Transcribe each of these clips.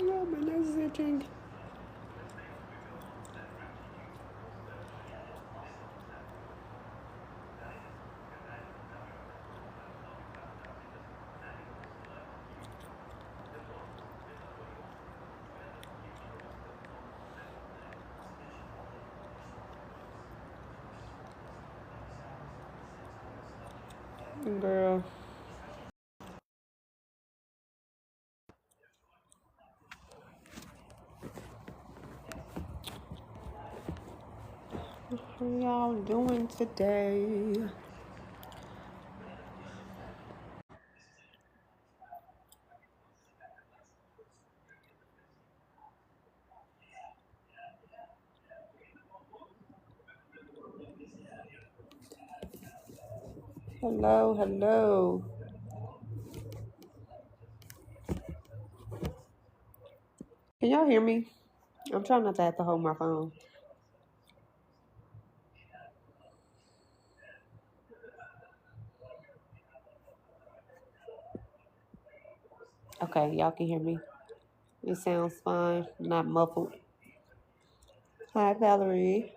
Oh, my nose is itching. Girl. How y'all doing today? Hello, hello. Can y'all hear me? I'm trying not to have to hold my phone. Okay, y'all can hear me. It sounds fine, not muffled. Hi, Valerie.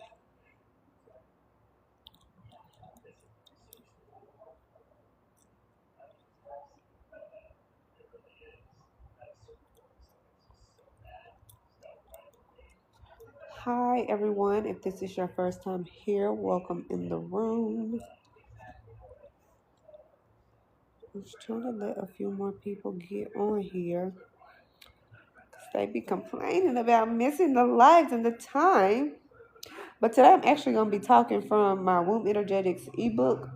Hi, everyone. If this is your first time here, welcome in the room. I'm just trying to let a few more people get on here. They be complaining about missing the lives and the time. But today I'm actually going to be talking from my Womb Energetics ebook.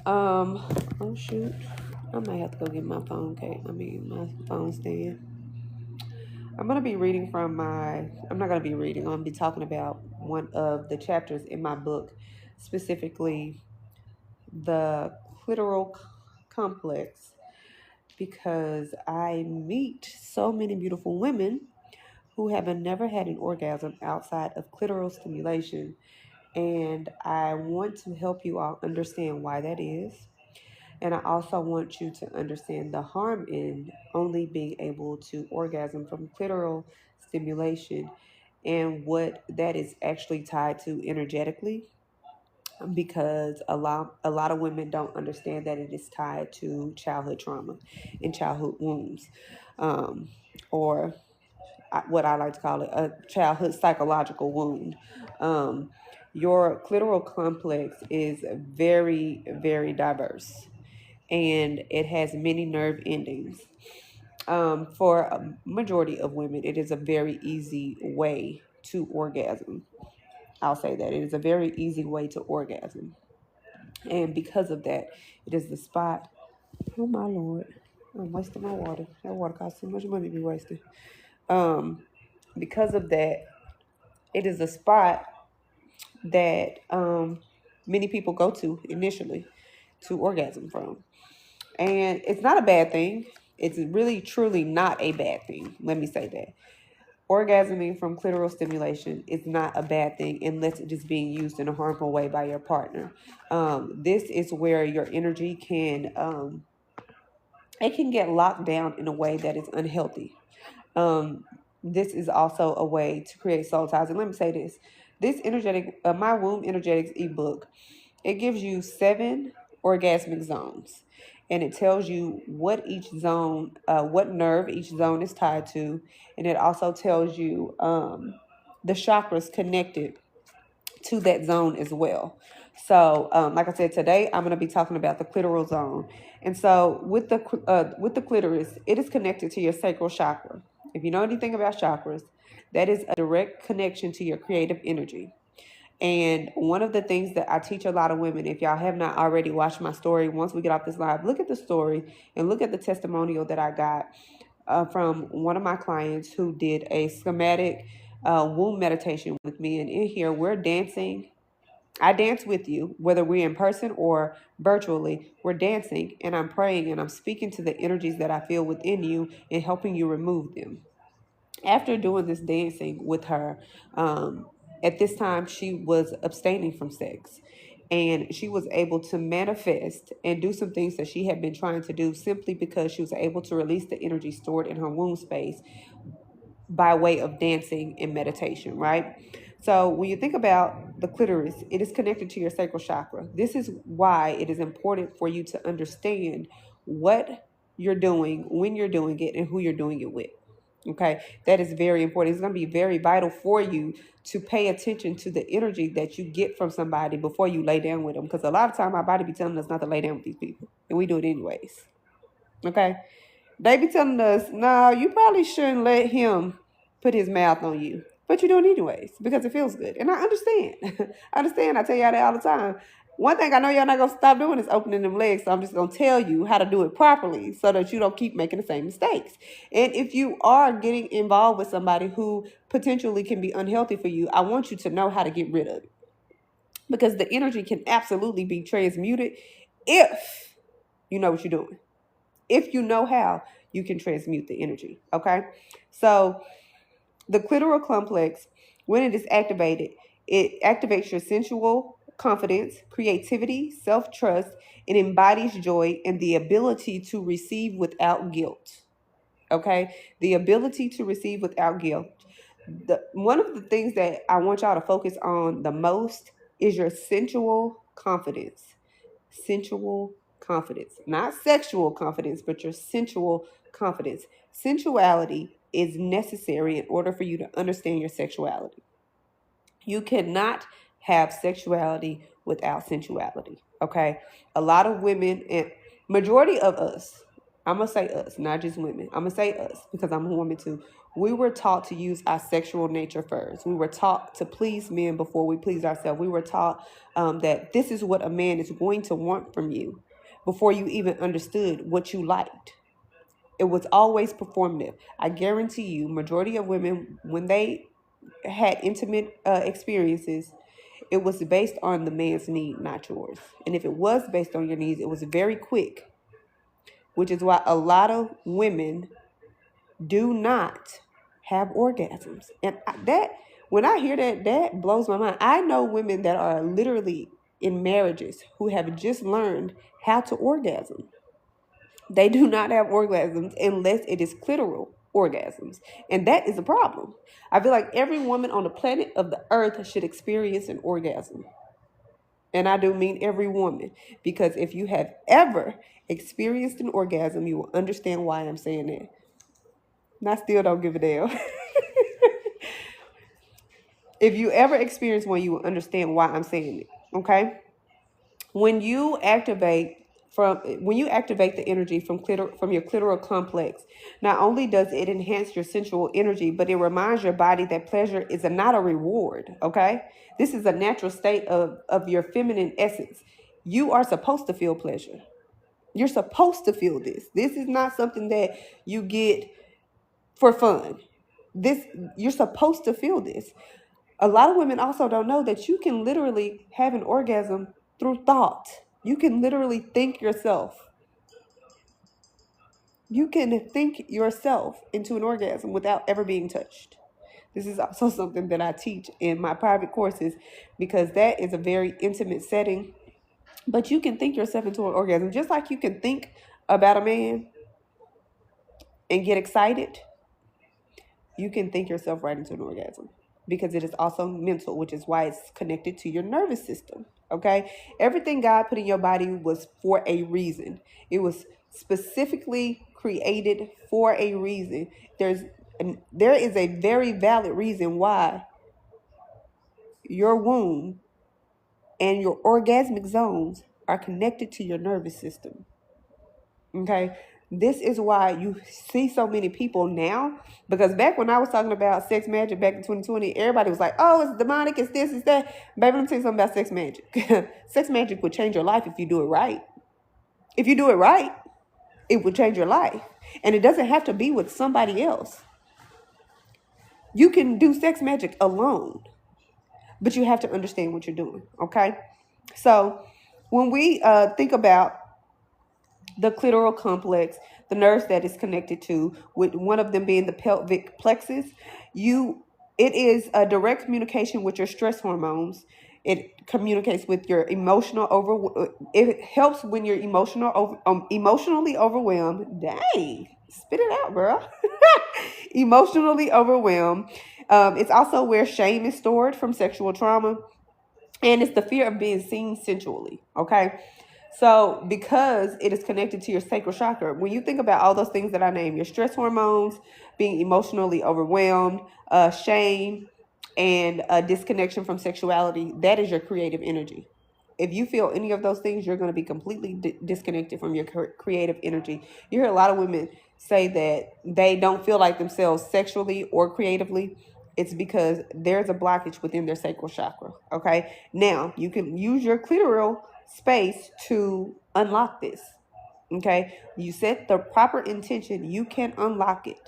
Oh shoot. I might have to go get my phone case. My phone stand. I'm going to be reading from I'm not going to be reading. I'm going to be talking about one of the chapters in my book, specifically the clitoral complex, because I meet so many beautiful women who have never had an orgasm outside of clitoral stimulation. And I want to help you all understand why that is. And I also want you to understand the harm in only being able to orgasm from clitoral stimulation and what that is actually tied to energetically, because a lot of women don't understand that it is tied to childhood trauma and childhood wounds, or what I like to call it a childhood psychological wound. Your clitoral complex is very, very diverse, and it has many nerve endings. For a majority of women, it is a very easy way to orgasm. I'll say that it is a very easy way to orgasm. And because of that, it is the spot. Oh my Lord. I'm wasting my water. That water costs too much money to be wasted. Um, because of that, it is a spot that many people go to initially to orgasm from. And it's not a bad thing. It's really, truly not a bad thing. Let me say that. Orgasming from clitoral stimulation is not a bad thing unless it is being used in a harmful way by your partner. This is where your energy it can get locked down in a way that is unhealthy. Um, this is also a way to create soul ties. And let me say this: my womb energetics ebook, it gives you 7 orgasmic zones, and it tells you what nerve each zone is tied to, and it also tells you the chakras connected to that zone as well. So, like I said, today I'm going to be talking about the clitoral zone. And so, with the clitoris, it is connected to your sacral chakra. If you know anything about chakras, That is a direct connection to your creative energy. And one of the things that I teach a lot of women, if y'all have not already watched my story, once we get off this live, look at the story and look at the testimonial that I got from one of my clients who did a schematic womb meditation with me. And in here, we're dancing. I dance with you, whether we're in person or virtually. We're dancing and I'm praying and I'm speaking to the energies that I feel within you and helping you remove them. After doing this dancing with her, at this time she was abstaining from sex. And she was able to manifest and do some things that she had been trying to do simply because she was able to release the energy stored in her womb space by way of dancing and meditation, right? So when you think about the clitoris, it is connected to your sacral chakra. This is why it is important for you to understand what you're doing, when you're doing it, and who you're doing it with. Okay, that is very important. It's going to be very vital for you to pay attention to the energy that you get from somebody before you lay down with them. Because a lot of time our body be telling us not to lay down with these people, and we do it anyways. Okay, they be telling us, no, you probably shouldn't let him put his mouth on you. But you do it anyways because it feels good. And I understand. I understand. I tell y'all that all the time. One thing I know y'all not going to stop doing is opening them legs. So I'm just going to tell you how to do it properly so that you don't keep making the same mistakes. And if you are getting involved with somebody who potentially can be unhealthy for you, I want you to know how to get rid of it. Because the energy can absolutely be transmuted if you know what you're doing. If you know how, you can transmute the energy. Okay. So the clitoral complex, when it is activated, it activates your sensual confidence, creativity, self-trust. It embodies joy and the ability to receive without guilt. Okay. The ability to receive without guilt. One of the things that I want y'all to focus on the most is your sensual confidence. Sensual confidence, not sexual confidence, but your sensual confidence. Sensuality is necessary in order for you to understand your sexuality. You cannot have sexuality without sensuality. Okay. A lot of women and majority of us, I'm gonna say us, not just women. I'm gonna say us because I'm a woman too. We were taught to use our sexual nature first. We were taught to please men before we please ourselves. We were taught that this is what a man is going to want from you before you even understood what you liked. It was always performative. I guarantee you, majority of women, when they had intimate experiences, it was based on the man's need, not yours. And if it was based on your needs, it was very quick, which is why a lot of women do not have orgasms. And that, when I hear that, that blows my mind. I know women that are literally in marriages who have just learned how to orgasm. They do not have orgasms unless it is clitoral orgasms. And that is a problem. I feel like every woman on the planet of the earth should experience an orgasm. And I do mean every woman. Because if you have ever experienced an orgasm, you will understand why I'm saying that. And I still don't give a damn. If you ever experience one, you will understand why I'm saying it. Okay? When you activate the energy from your clitoral complex, not only does it enhance your sensual energy, but it reminds your body that pleasure is not a reward. Okay, this is a natural state of your feminine essence. You are supposed to feel pleasure. You're supposed to feel this. This is not something that you get for fun. This, you're supposed to feel this. A lot of women also don't know that you can literally have an orgasm through thought. You can literally think yourself. You can think yourself into an orgasm without ever being touched. This is also something that I teach in my private courses because that is a very intimate setting. But you can think yourself into an orgasm just like you can think about a man and get excited. You can think yourself right into an orgasm because it is also mental, which is why it's connected to your nervous system. Okay, everything God put in your body was for a reason. It was specifically created for a reason. There is a very valid reason why your womb and your orgasmic zones are connected to your nervous system. Okay, This is why you see so many people now. Because back when I was talking about sex magic back in 2020, everybody was like, oh, it's demonic, it's this, it's that. Baby, let me tell you something about sex magic. Sex magic would change your life if you do it right. If you do it right, it would change your life. And it doesn't have to be with somebody else. You can do sex magic alone, but you have to understand what you're doing, okay? So when we think about the clitoral complex, the nerves that is connected to, with one of them being the pelvic plexus, it is a direct communication with your stress hormones. It communicates with your emotional over. It helps when you're emotionally overwhelmed. Dang, spit it out, girl. Emotionally overwhelmed. It's also where shame is stored from sexual trauma, and it's the fear of being seen sensually. Okay. So, because it is connected to your sacral chakra, when you think about all those things that I named, your stress hormones, being emotionally overwhelmed, shame, and disconnection from sexuality, that is your creative energy. If you feel any of those things, you're going to be completely disconnected from your creative energy. You hear a lot of women say that they don't feel like themselves sexually or creatively. It's because there's a blockage within their sacral chakra. Okay. Now, you can use your clitoral space to unlock this. Okay. You set the proper intention, you can unlock it.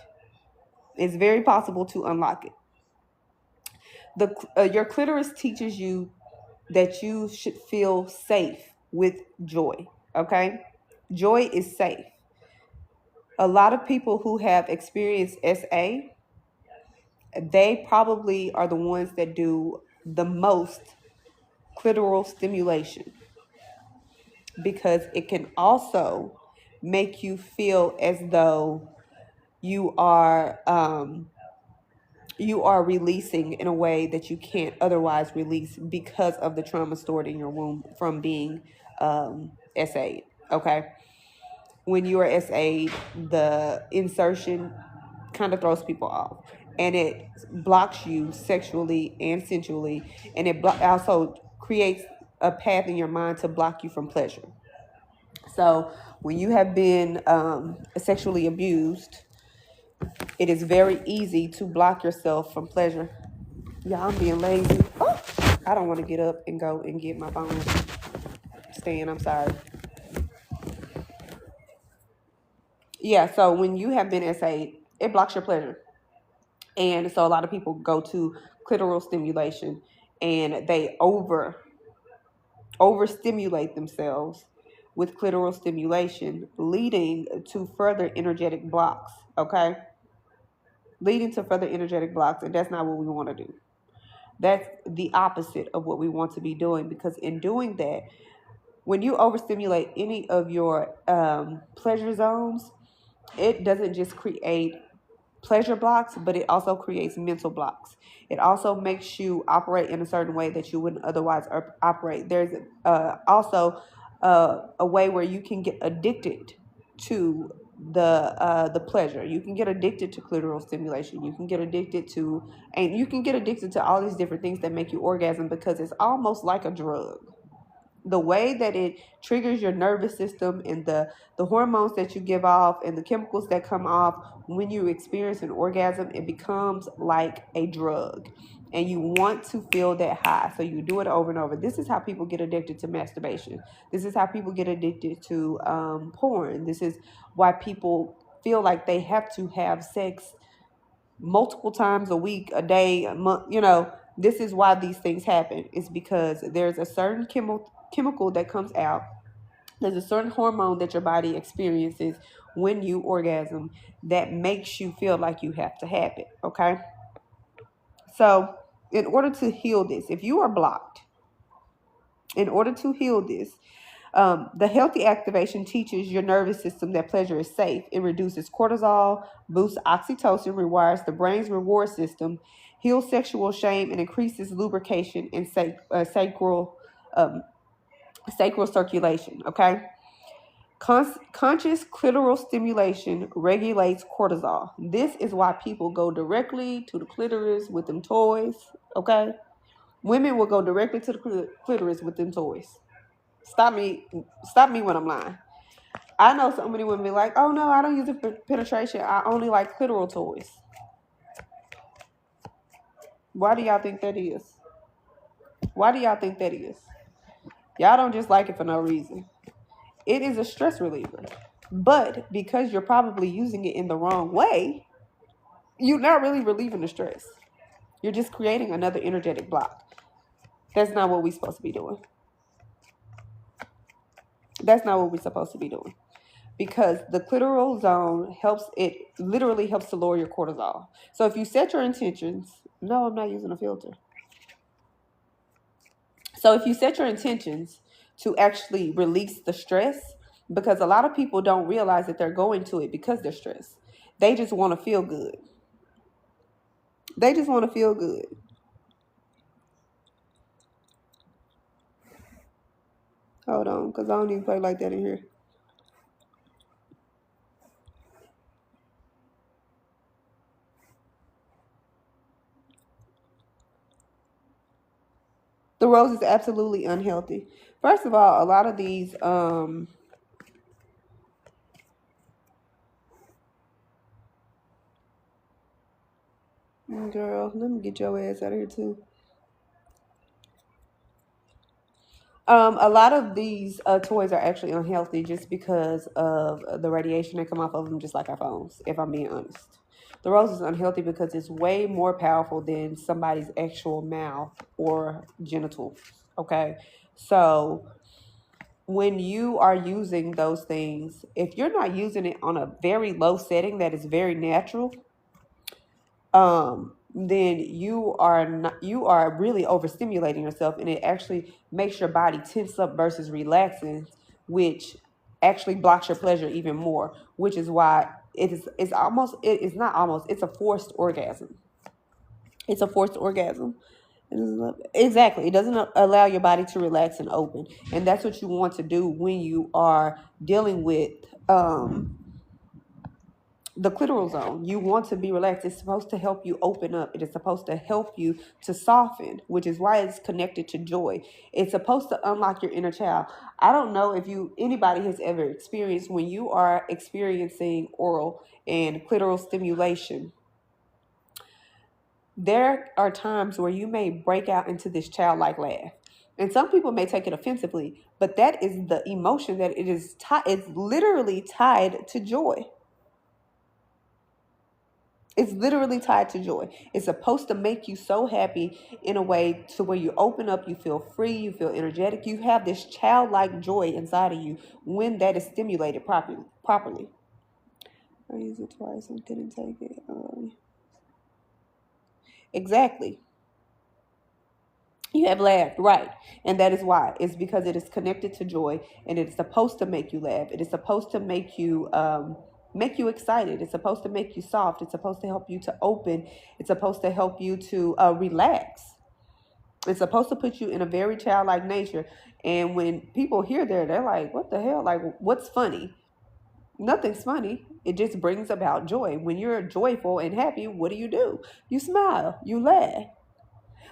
It's very possible to unlock it. Your clitoris teaches you that you should feel safe with joy. Okay. Joy is safe. A lot of people who have experienced SA, they probably are the ones that do the most clitoral stimulation, because it can also make you feel as though you are releasing in a way that you can't otherwise release because of the trauma stored in your womb from being SA'd. Okay. When you are SA'd, the insertion kind of throws people off, and it blocks you sexually and sensually, and it also creates a path in your mind to block you from pleasure. So when you have been sexually abused, it is very easy to block yourself from pleasure. Yeah, I'm being lazy. Oh, I don't want to get up and go and get my phone stand. I'm sorry. Yeah, so when you have been SA'd, it blocks your pleasure. And so a lot of people go to clitoral stimulation, and they overstimulate themselves with clitoral stimulation, leading to further energetic blocks. Okay, leading to further energetic blocks, and that's not what we want to do. That's the opposite of what we want to be doing, because in doing that, when you overstimulate any of your pleasure zones, it doesn't just create pleasure blocks, but it also creates mental blocks. It also makes you operate in a certain way that you wouldn't otherwise operate. There's also a way where you can get addicted to the pleasure. You can get addicted to clitoral stimulation. You can get addicted to, and you can get addicted to all these different things that make you orgasm, because it's almost like a drug. The way that it triggers your nervous system, and the hormones that you give off and the chemicals that come off when you experience an orgasm, it becomes like a drug, and you want to feel that high, so you do it over and over. This is how people get addicted to masturbation. This is how people get addicted to porn. This is why people feel like they have to have sex multiple times a week, a day, a month. This is why these things happen. It's because there's a certain chemical that comes out. There's a certain hormone that your body experiences when you orgasm that makes you feel like you have to have it. Okay. So, in order to heal this, if you are blocked, in order to heal this, the healthy activation teaches your nervous system that pleasure is safe. It reduces cortisol, boosts oxytocin, rewires the brain's reward system, heals sexual shame, and increases lubrication and um, sacral circulation. Okay. Conscious clitoral stimulation regulates cortisol. This is why people go directly to the clitoris with them toys. Okay. Women will go directly to the clitoris with them toys. Stop me when I'm lying. I know so many women be like, oh no, I don't use it for penetration. I only like clitoral toys. Why do y'all think that is? Why do y'all think that is? Y'all don't just like it for no reason. It is a stress reliever. But because you're probably using it in the wrong way, you're not really relieving the stress. You're just creating another energetic block. That's not what we're supposed to be doing. That's not what we're supposed to be doing. Because the clitoral zone literally helps to lower your cortisol. So if you set your intentions, no, I'm not using a filter. So if you set your intentions to actually release the stress, because a lot of people don't realize that they're going to it because they're stressed. They just want to feel good. They just want to feel good. Hold on, because I don't even play like that in here. The rose is absolutely unhealthy. First of all, a lot of these, girl, let me get your ass out of here too. A lot of these toys are actually unhealthy just because of the radiation that come off of them, just like our phones, if I'm being honest. The rose is unhealthy because it's way more powerful than somebody's actual mouth or genitals. Okay. So when you are using those things, if you're not using it on a very low setting that is very natural, then you are really overstimulating yourself, and it actually makes your body tense up versus relaxing, which actually blocks your pleasure even more, which is why it is not almost, it's a forced orgasm. It's a forced orgasm. Exactly. It doesn't allow your body to relax and open. And that's what you want to do when you are dealing with the clitoral zone. You want to be relaxed. It's supposed to help you open up. It is supposed to help you to soften, which is why it's connected to joy. It's supposed to unlock your inner child. I don't know if anybody has ever experienced, when you are experiencing oral and clitoral stimulation, there are times where you may break out into this childlike laugh. And some people may take it offensively, but that is the emotion that it is it's literally tied to joy. It's literally tied to joy. It's supposed to make you so happy in a way to where you open up, you feel free, you feel energetic, you have this childlike joy inside of you when that is stimulated properly. I used it twice and couldn't take it. Exactly. You have laughed, right. And that is why. It's because it is connected to joy, and it's supposed to make you laugh. It is supposed to make you excited. It's supposed to make you soft. It's supposed to help you to open. It's supposed to help you to relax. It's supposed to put you in a very childlike nature. And when people hear that, they're like, what the hell? Like, what's funny? Nothing's funny. It just brings about joy. When you're joyful and happy, what do? You smile, you laugh.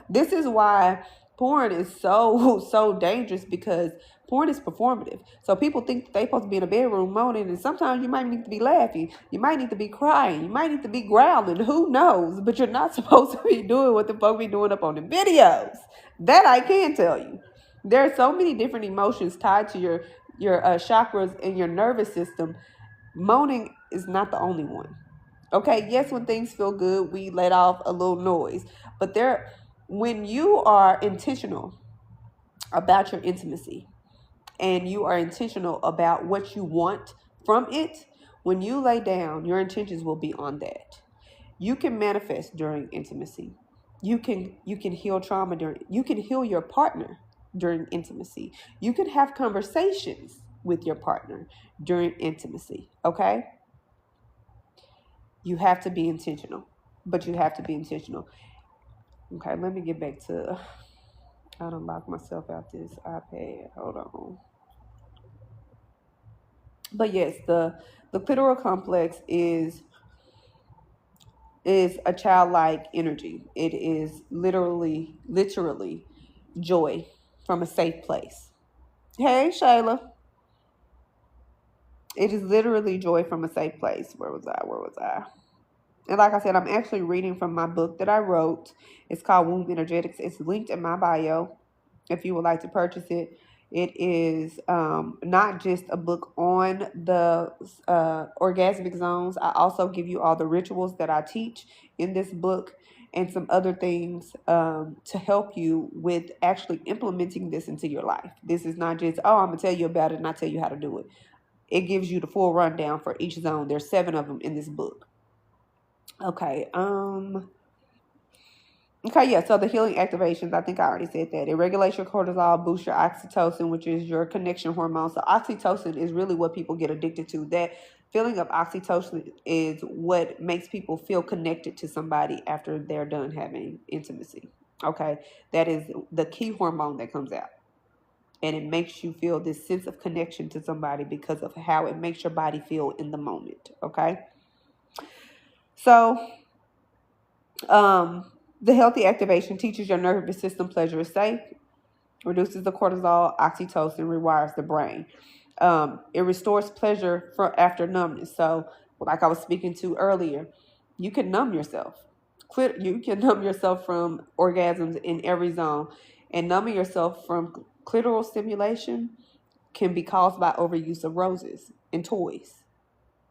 This is why porn is so so dangerous, because porn is performative. So people think they supposed to be in a bedroom moaning, and sometimes you might need to be laughing, you might need to be crying, you might need to be growling. Who knows? But you're not supposed to be doing what the fuck we doing up on the videos. That I can tell you. There are so many different emotions tied to your chakras and your nervous system. Moaning is not the only one. Okay, yes, when things feel good, we let off a little noise. But when you are intentional about your intimacy, and you are intentional about what you want from it, when you lay down, your intentions will be on that. You can manifest during intimacy. You can heal trauma you can heal your partner during intimacy. You can have conversations with your partner during intimacy, okay? You have to be intentional. But you have to be intentional. Okay, let me get back to, I done locked myself out this iPad. Hold on. But yes, the clitoral complex is a childlike energy. It is literally joy from a safe place. Hey, Shayla. It is literally joy from a safe place. Where was I? Where was I? And like I said, I'm actually reading from my book that I wrote. It's called Womb Energetics. It's linked in my bio if you would like to purchase it. It is not just a book on the orgasmic zones. I also give you all the rituals that I teach in this book and some other things to help you with actually implementing this into your life. This is not just, oh, I'm going to tell you about it and I tell you how to do it. It gives you the full rundown for each zone. There's 7 of them in this book. Okay. Okay, yeah, so the healing activations, I think I already said that. It regulates your cortisol, boosts your oxytocin, which is your connection hormone. So oxytocin is really what people get addicted to. That feeling of oxytocin is what makes people feel connected to somebody after they're done having intimacy. Okay, that is the key hormone that comes out. And it makes you feel this sense of connection to somebody because of how it makes your body feel in the moment. Okay, so the healthy activation teaches your nervous system pleasure is safe, reduces the cortisol, oxytocin, rewires the brain. It restores pleasure for after numbness. So, like I was speaking to earlier, you can numb yourself. You can numb yourself from orgasms in every zone, and numbing yourself from clitoral stimulation can be caused by overuse of roses and toys.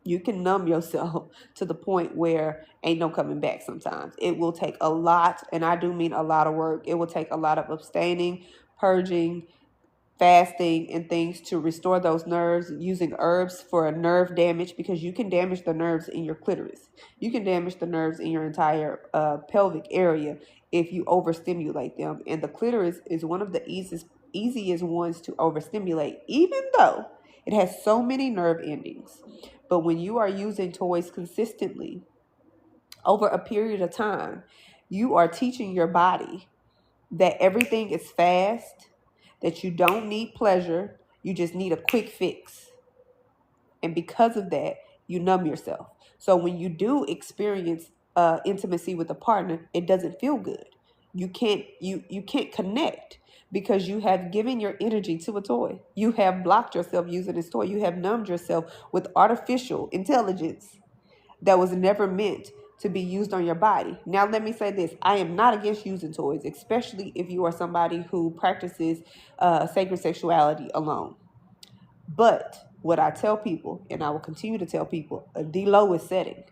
You can numb yourself to the point where ain't no coming back sometimes. It will take a lot, and I do mean a lot of work. It will take a lot of abstaining, purging, fasting, and things to restore those nerves, using herbs for nerve damage, because you can damage the nerves in your clitoris. You can damage the nerves in your entire pelvic area if you overstimulate them. And the clitoris is one of the easiest ones to overstimulate, even though it has so many nerve endings. But when you are using toys consistently over a period of time, you are teaching your body that everything is fast, that you don't need pleasure, you just need a quick fix. And because of that, you numb yourself. So when you do experience intimacy with a partner, it doesn't feel good. You can't connect because you have given your energy to a toy. You have blocked yourself using this toy. You have numbed yourself with artificial intelligence that was never meant to be used on your body. Now, let me say this. I am not against using toys, especially if you are somebody who practices sacred sexuality alone. But what I tell people, and I will continue to tell people, the lowest setting.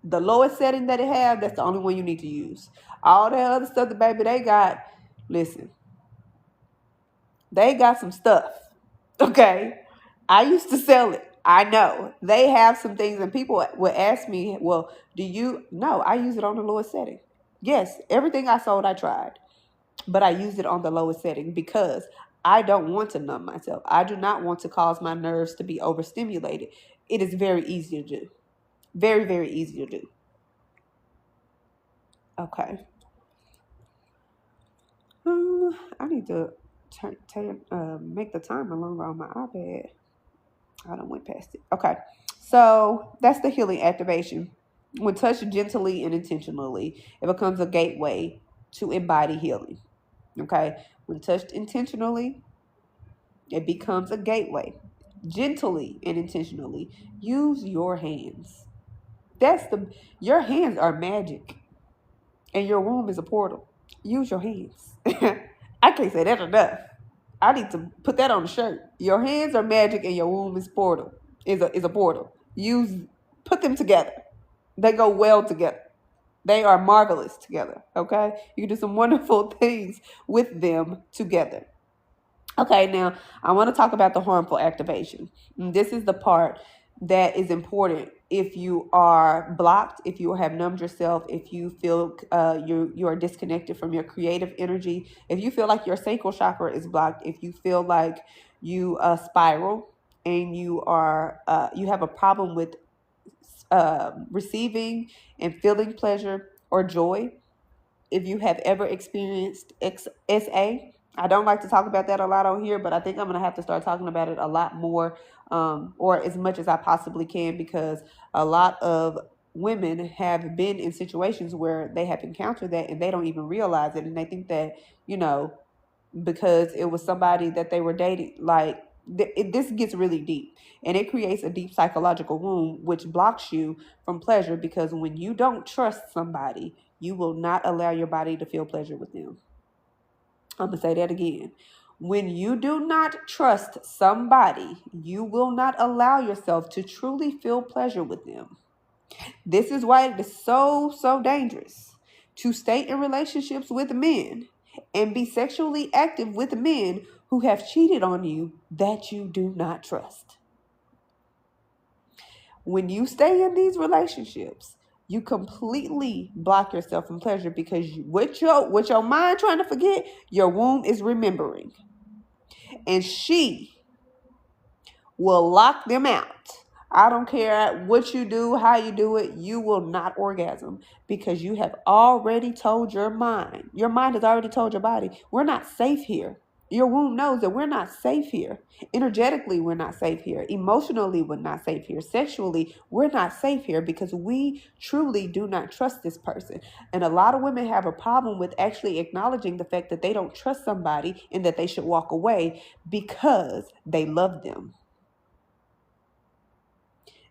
The lowest setting that it have, that's the only one you need to use. All that other stuff, the baby, they got, listen, they got some stuff. Okay? I used to sell it. I know. They have some things, and people would ask me, well, do you? No, I use it on the lowest setting. Yes, everything I sold, I tried, but I used it on the lowest setting because I don't want to numb myself. I do not want to cause my nerves to be overstimulated. It is very easy to do. Very, very easy to do. Okay. I need to make the timer longer on my iPad. I don't went past it. Okay. So that's the healing activation. When touched gently and intentionally, it becomes a gateway to embody healing. Okay. When touched intentionally, it becomes a gateway. Gently and intentionally, use your hands. That's the Your hands are magic, and your womb is a portal. Use your hands. I can't say that enough. I need to put that on the shirt. Your hands are magic, and your womb is portal. Is a portal. Put them together. They go well together. They are marvelous together. Okay, you can do some wonderful things with them together. Okay, now I want to talk about the harmful activation. And this is the part that is important. If you are blocked, if you have numbed yourself, if you feel you are disconnected from your creative energy, if you feel like your sacral chakra is blocked, if you feel like you spiral and you have a problem with receiving and feeling pleasure or joy, if you have ever experienced XSA. I don't like to talk about that a lot on here, but I think I'm going to have to start talking about it a lot more, or as much as I possibly can, because a lot of women have been in situations where they have encountered that and they don't even realize it. And they think that, you know, because it was somebody that they were dating, like This gets really deep, and it creates a deep psychological wound which blocks you from pleasure, because when you don't trust somebody, you will not allow your body to feel pleasure with them. I'm going to say that again. When you do not trust somebody, you will not allow yourself to truly feel pleasure with them. This is why it is so, so dangerous to stay in relationships with men and be sexually active with men who have cheated on you that you do not trust. When you stay in these relationships, you completely block yourself from pleasure, because what your mind trying to forget, your womb is remembering. And she will lock them out. I don't care what you do, how you do it, you will not orgasm, because you have already told your mind. Your mind has already told your body, we're not safe here. Your womb knows that we're not safe here. Energetically, we're not safe here. Emotionally, we're not safe here. Sexually, we're not safe here, because we truly do not trust this person. And a lot of women have a problem with actually acknowledging the fact that they don't trust somebody and that they should walk away because they love them.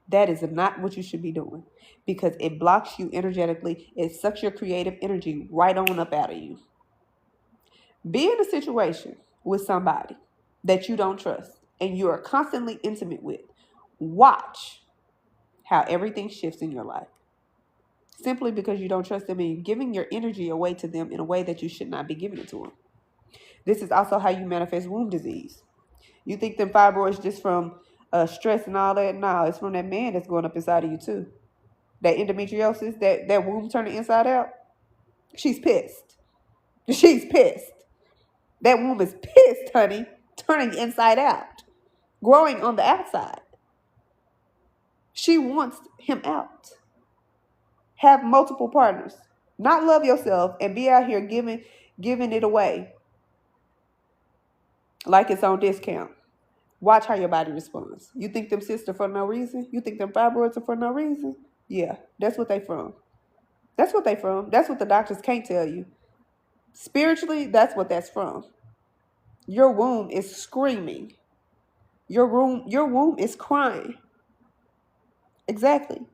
That is not what you should be doing, because it blocks you energetically. It sucks your creative energy right on up out of you. Be in a situation with somebody that you don't trust and you are constantly intimate with. Watch how everything shifts in your life, simply because you don't trust them and you're giving your energy away to them in a way that you should not be giving it to them. This is also how you manifest womb disease. You think them fibroids just from stress and all that? No, it's from that man that's going up inside of you too. That endometriosis, that womb turning inside out. She's pissed. She's pissed. That womb is pissed, honey, turning inside out, growing on the outside. She wants him out. Have multiple partners. Not love yourself and be out here giving it away like it's on discount. Watch how your body responds. You think them cysts are for no reason? You think them fibroids are for no reason? Yeah, that's what they from. That's what they from. That's what the doctors can't tell you. Spiritually, that's what that's from. Your womb is screaming. Your womb is crying. Exactly.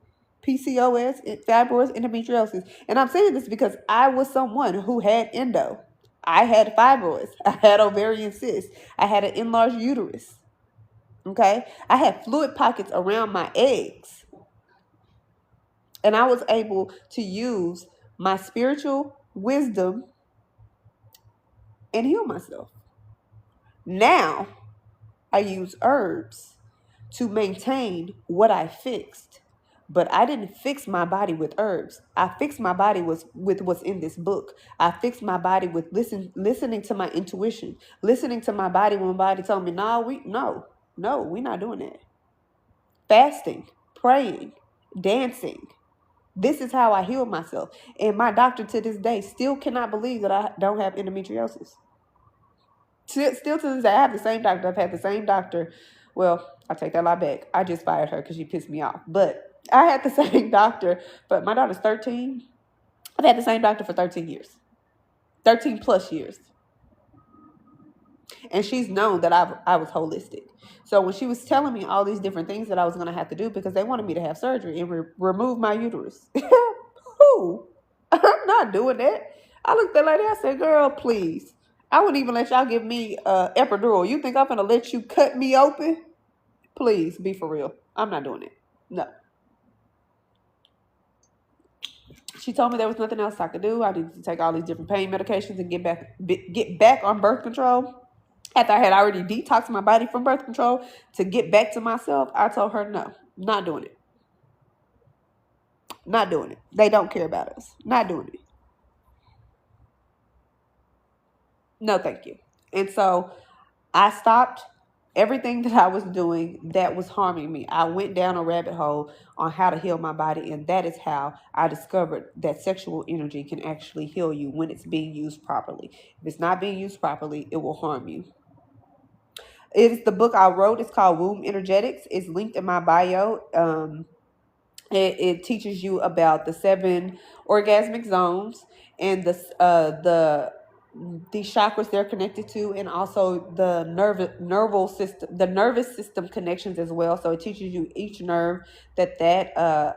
PCOS, fibroids, endometriosis. And I'm saying this because I was someone who had endo. I had fibroids. I had ovarian cysts. I had an enlarged uterus. Okay? I had fluid pockets around my eggs. And I was able to use my spiritual wisdom and heal myself. Now, I use herbs to maintain what I fixed. But I didn't fix my body with herbs. I fixed my body with what's in this book. I fixed my body with listening to my intuition, listening to my body when my body told me, no, we're not doing that. Fasting, praying, dancing. This is how I heal myself. And my doctor to this day still cannot believe that I don't have endometriosis. Still to this day, I have the same doctor. I've had the same doctor. Well, I take that a lot back. I just fired her because she pissed me off. But I had the same doctor. But my daughter's 13. I've had the same doctor for 13 years. 13 plus years. And she's known that I was holistic. So when she was telling me all these different things that I was going to have to do, because they wanted me to have surgery and remove my uterus. Who? I'm not doing that. I looked at that lady. I said, girl, please. I wouldn't even let y'all give me epidural. You think I'm going to let you cut me open? Please, be for real. I'm not doing it. No. She told me there was nothing else I could do. I needed to take all these different pain medications and get back on birth control. After I had already detoxed my body from birth control to get back to myself, I told her, no, not doing it. Not doing it. They don't care about us. Not doing it. No, thank you. And so I stopped everything that I was doing that was harming me. I went down a rabbit hole on how to heal my body, and that is how I discovered that sexual energy can actually heal you when it's being used properly. If it's not being used properly, it will harm you. It is the book I wrote. It's called Womb Energetics. It's linked in my bio. It teaches you about the 7 orgasmic zones and the these chakras they're connected to, and also the nervous system, the nervous system connections as well. So it teaches you each nerve that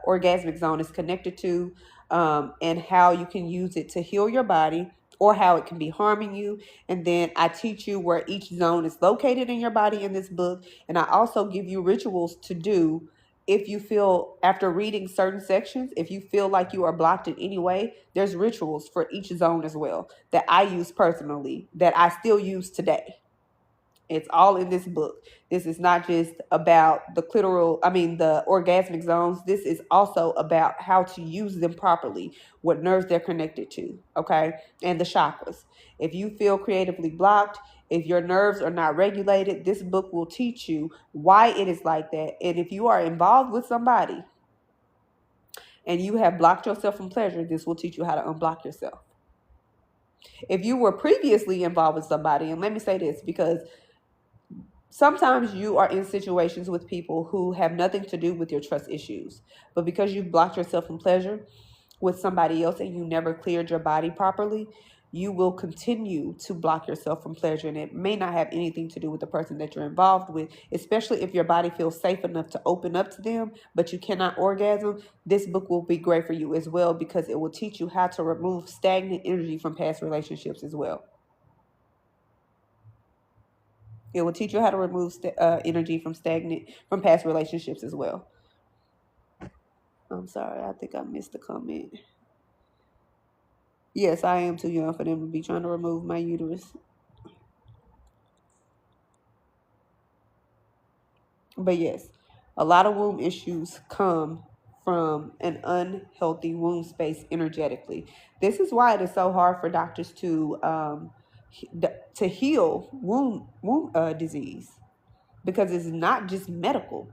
orgasmic zone is connected to, and how you can use it to heal your body or how it can be harming you. And then I teach you where each zone is located in your body in this book, and I also give you rituals to do if you feel, after reading certain sections, if you feel like you are blocked in any way. There's rituals for each zone as well that I use personally, that I still use today. It's all in this book. This is not just about the orgasmic zones. This is also about how to use them properly, what nerves they're connected to, okay? And the chakras. If you feel creatively blocked, if your nerves are not regulated, this book will teach you why it is like that. And if you are involved with somebody and you have blocked yourself from pleasure, this will teach you how to unblock yourself. If you were previously involved with somebody, and let me say this because sometimes you are in situations with people who have nothing to do with your trust issues, but because you've blocked yourself from pleasure with somebody else and you never cleared your body properly, you will continue to block yourself from pleasure. And it may not have anything to do with the person that you're involved with, especially if your body feels safe enough to open up to them, but you cannot orgasm. This book will be great for you as well because it will teach you how to remove stagnant energy from past relationships as well. It will teach you how to remove energy from past relationships as well. I'm sorry, I think I missed the comment. Yes, I am too young for them to be trying to remove my uterus. But yes, a lot of womb issues come from an unhealthy womb space energetically. This is why it is so hard for doctors to heal womb disease, because it's not just medical,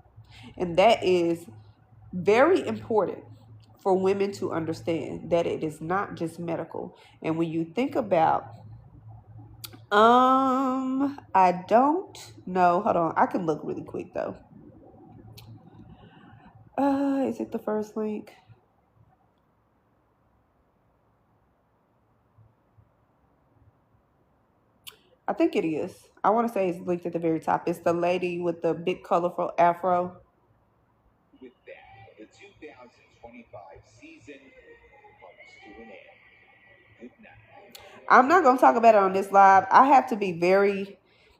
and that is very important for women to understand, that it is not just medical. And when you think about I don't know, hold on, I can look really quick though. Is it the first link? I think it is. I want to say it's linked at the very top. It's the lady with the big colorful afro. With that, the 2025 season comes to an end. Good night. I'm not going to talk about it on this live. I have to be very,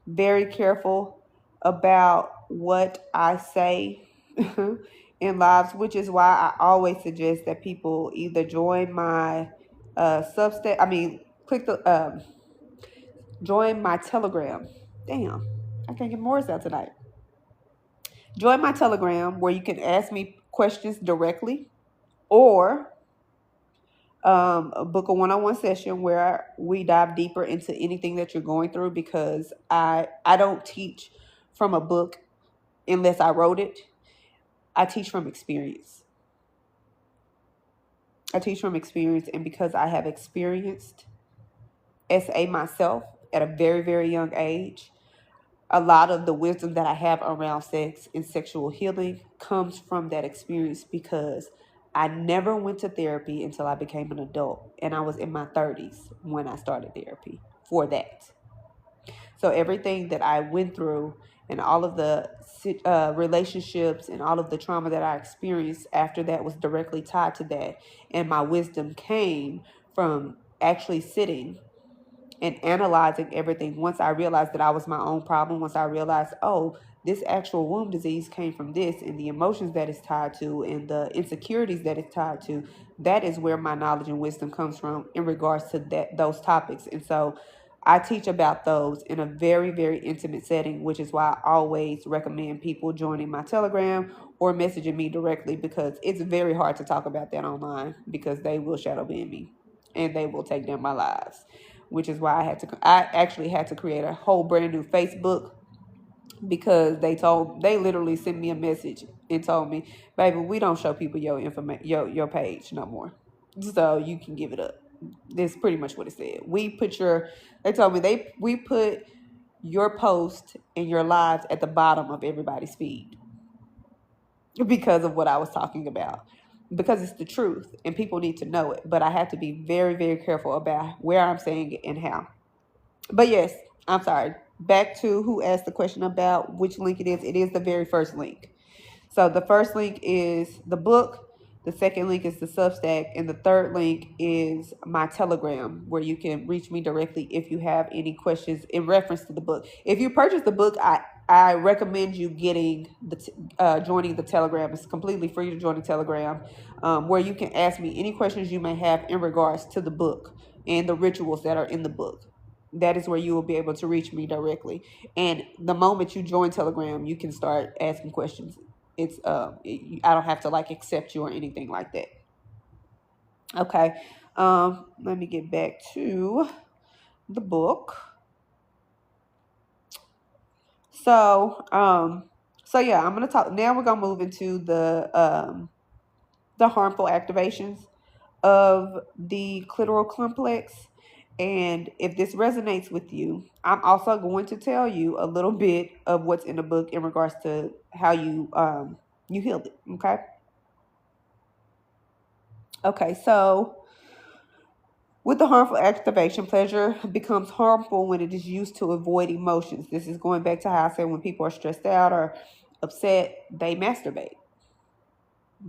very careful about what I say in lives, which is why I always suggest that people either join my Substack. I mean, join my Telegram. Damn, I can't get more out tonight. Join my Telegram where you can ask me questions directly, or book a one-on-one session where we dive deeper into anything that you're going through, because I don't teach from a book unless I wrote it. I teach from experience. I teach from experience, and because I have experienced SA myself at a very, very young age, a lot of the wisdom that I have around sex and sexual healing comes from that experience, because I never went to therapy until I became an adult, and I was in my 30s when I started therapy for that. So everything that I went through and all of the relationships and all of the trauma that I experienced after that was directly tied to that. And my wisdom came from actually sitting and analyzing everything. Once I realized that I was my own problem, once I realized, oh, this actual womb disease came from this, and the emotions that it's tied to and the insecurities that it's tied to, that is where my knowledge and wisdom comes from in regards to those topics. And so I teach about those in a very, very intimate setting, which is why I always recommend people joining my Telegram or messaging me directly, because it's very hard to talk about that online, because they will shadow ban me and they will take down my lives, which is why I actually had to create a whole brand new Facebook, because they literally sent me a message and told me, baby, we don't show people your information, your page no more, so you can give it up. That's pretty much what it said. They told me we put your post and your lives at the bottom of everybody's feed because of what I was talking about, because it's the truth and people need to know it. But I have to be very, very careful about where I'm saying it and how. But yes, I'm sorry. Back to who asked the question about which link it is. It is the very first link. So the first link is the book, the second link is the Substack, and the third link is my Telegram, where you can reach me directly if you have any questions in reference to the book. If you purchase the book, I recommend you getting joining the Telegram. It's completely free to join the Telegram, where you can ask me any questions you may have in regards to the book and the rituals that are in the book. That is where you will be able to reach me directly. And the moment you join Telegram, you can start asking questions. It's I don't have to like accept you or anything like that. Okay. Let me get back to the book. So yeah, I'm gonna talk now. We're gonna move into the harmful activations of the clitoral complex. And if this resonates with you, I'm also going to tell you a little bit of what's in the book in regards to how you healed it. Okay. Okay. So with the harmful activation, pleasure becomes harmful when it is used to avoid emotions. This is going back to how I said when people are stressed out or upset, they masturbate.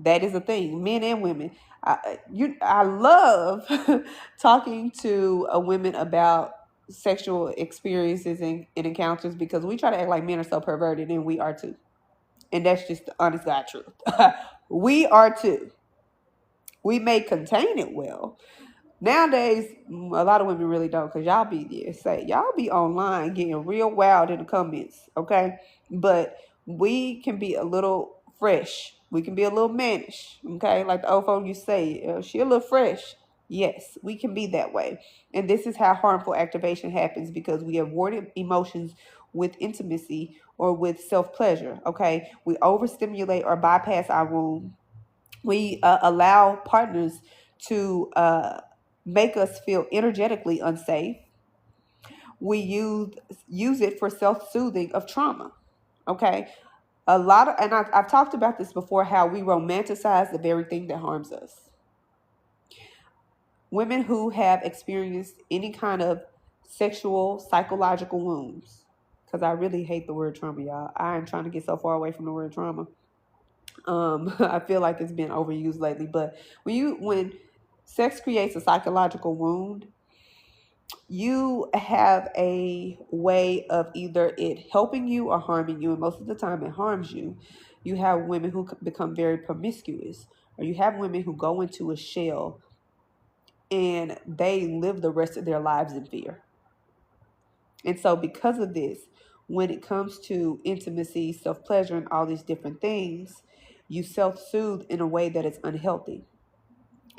That is a thing, men and women. I love talking to women about sexual experiences and encounters, because we try to act like men are so perverted, and we are too. And that's just the honest God truth. We are too. We may contain it well. Nowadays, a lot of women really don't, because y'all be online getting real wild in the comments, okay? But we can be a little fresh. We can be a little mannish, okay? Like the old folk you say, she a little fresh. Yes, we can be that way. And this is how harmful activation happens, because we avoid emotions with intimacy or with self-pleasure, okay? We overstimulate or bypass our womb. We allow partners to make us feel energetically unsafe. We use it for self-soothing of trauma. Okay, a lot of, and I've talked about this before, how we romanticize the very thing that harms us. Women who have experienced any kind of sexual psychological wounds, because I really hate the word trauma, y'all. I am trying to get so far away from the word trauma. I feel like it's been overused lately, but when sex creates a psychological wound, you have a way of either it helping you or harming you, and most of the time it harms you. You have women who become very promiscuous, or you have women who go into a shell and they live the rest of their lives in fear. And so because of this, when it comes to intimacy, self-pleasure, and all these different things, you self-soothe in a way that is unhealthy.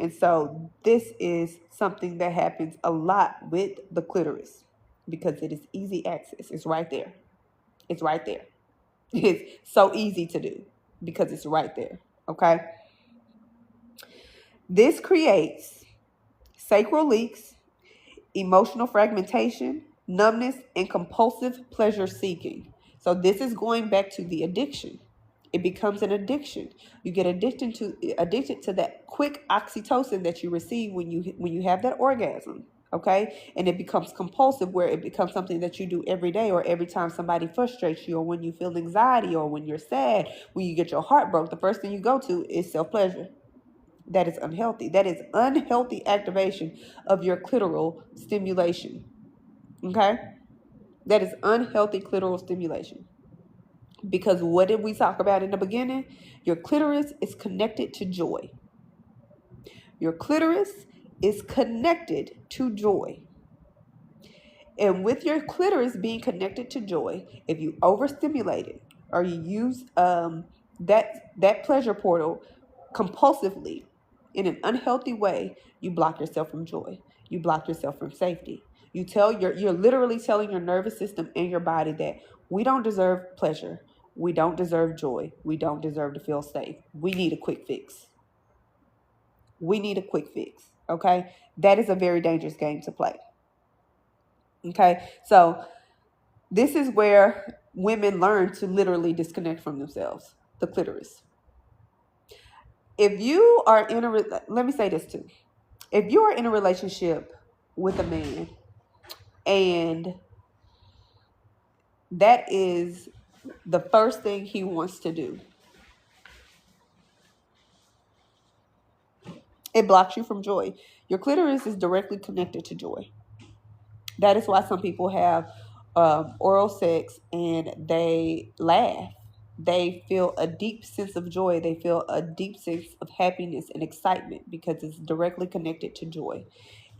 And so this is something that happens a lot with the clitoris, because it is easy access. It's right there. It's right there. It's so easy to do because it's right there. Okay. This creates sacral leaks, emotional fragmentation, numbness, and compulsive pleasure seeking. So this is going back to the addiction. It becomes an addiction. You get addicted to that quick oxytocin that you receive when you have that orgasm. Okay, and it becomes compulsive, where it becomes something that you do every day, or every time somebody frustrates you, or when you feel anxiety, or when you're sad, when you get your heart broke, the first thing you go to is self-pleasure. That is unhealthy. That is unhealthy activation of your clitoral stimulation. Okay? That is unhealthy clitoral stimulation. Because what did we talk about in the beginning? Your clitoris is connected to joy. Your clitoris is connected to joy. And with your clitoris being connected to joy, if you overstimulate it, or you use that pleasure portal compulsively in an unhealthy way, you block yourself from joy. You block yourself from safety. You're literally telling your nervous system and your body that we don't deserve pleasure. We don't deserve joy. We don't deserve to feel safe. We need a quick fix. We need a quick fix. Okay? That is a very dangerous game to play. Okay? So this is where women learn to literally disconnect from themselves, the clitoris. If you are let me say this too. If you are in a relationship with a man And that is the first thing he wants to do. It blocks you from joy. Your clitoris is directly connected to joy. That is why some people have oral sex and they laugh. They feel a deep sense of joy. They feel a deep sense of happiness and excitement because it's directly connected to joy.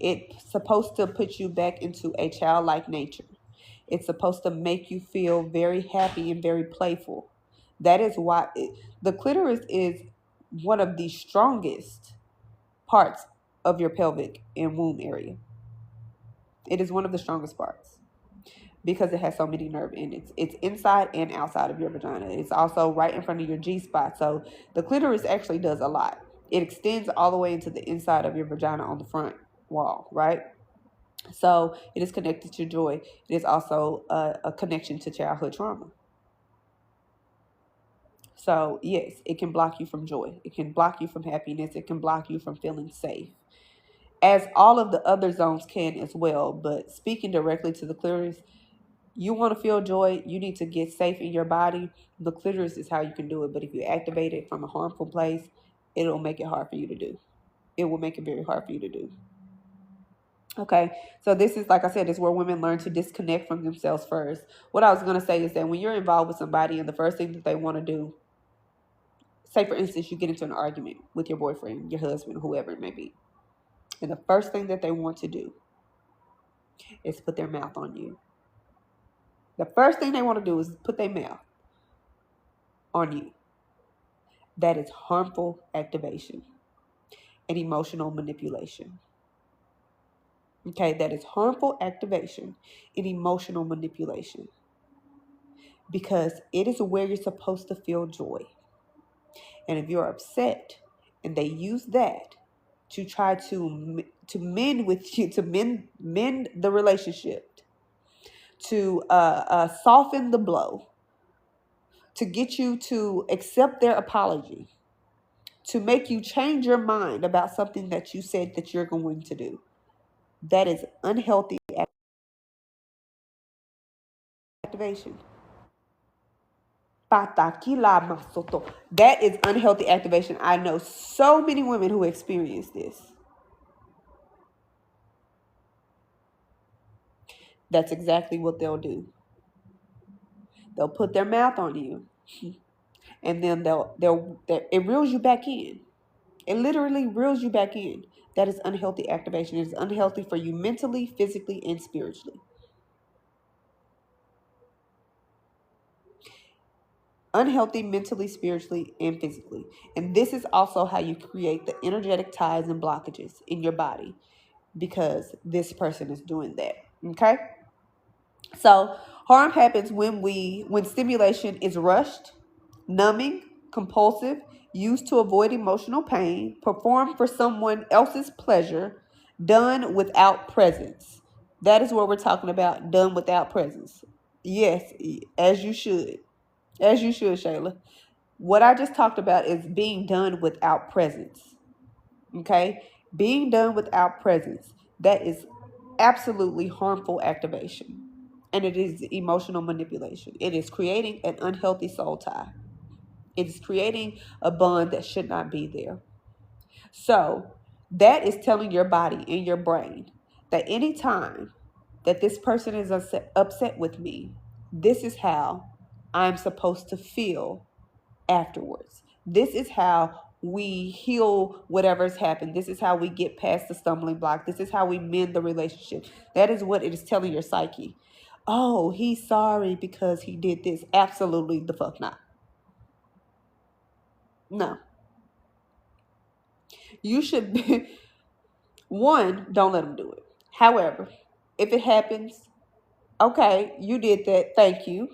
It's supposed to put you back into a childlike nature. It's supposed to make you feel very happy and very playful. That is why the clitoris is one of the strongest parts of your pelvic and womb area. It is one of the strongest parts because it has so many nerve endings. It's inside and outside of your vagina. It's also right in front of your G spot. So the clitoris actually does a lot. It extends all the way into the inside of your vagina on the front wall, right? So it is connected to joy. It is also a connection to childhood trauma. So yes, it can block you from joy. It can block you from happiness. It can block you from feeling safe, as all of the other zones can as well. But speaking directly to the clitoris, you want to feel joy, you need to get safe in your body. The clitoris is how you can do it. But if you activate it from a harmful place, it'll make it hard for you to do. It will make it very hard for you to do. Okay, so this is, like I said, is where women learn to disconnect from themselves first. What I was going to say is that when you're involved with somebody and the first thing that they want to do, say for instance, you get into an argument with your boyfriend, your husband, whoever it may be, and the first thing that they want to do is put their mouth on you. The first thing they want to do is put their mouth on you. That is harmful activation and emotional manipulation. Okay, that is harmful activation and emotional manipulation because it is where you're supposed to feel joy. And if you're upset and they use that to try to mend with you, to mend the relationship, to soften the blow, to get you to accept their apology, to make you change your mind about something that you said that you're going to do, that is unhealthy activation. That is unhealthy activation. I know so many women who experience this. That's exactly what they'll do. They'll put their mouth on you, and then it reels you back in. It literally reels you back in. That is unhealthy activation. It is unhealthy for you mentally, physically, and spiritually. Unhealthy mentally, spiritually, and physically. And this is also how you create the energetic ties and blockages in your body because this person is doing that. Okay? So harm happens when stimulation is rushed, numbing, compulsive, used to avoid emotional pain, performed for someone else's pleasure, done without presence. That is what we're talking about, done without presence. Yes, as you should. As you should, Shayla. What I just talked about is being done without presence. Okay? Being done without presence. That is absolutely harmful activation. And it is emotional manipulation. It is creating an unhealthy soul tie. It is creating a bond that should not be there. So that is telling your body and your brain that anytime that this person is upset with me, this is how I'm supposed to feel afterwards. This is how we heal whatever's happened. This is how we get past the stumbling block. This is how we mend the relationship. That is what it is telling your psyche. Oh, he's sorry because he did this. Absolutely the fuck not. No. You should be, one, don't let him do it. However, if it happens, okay, you did that. Thank you.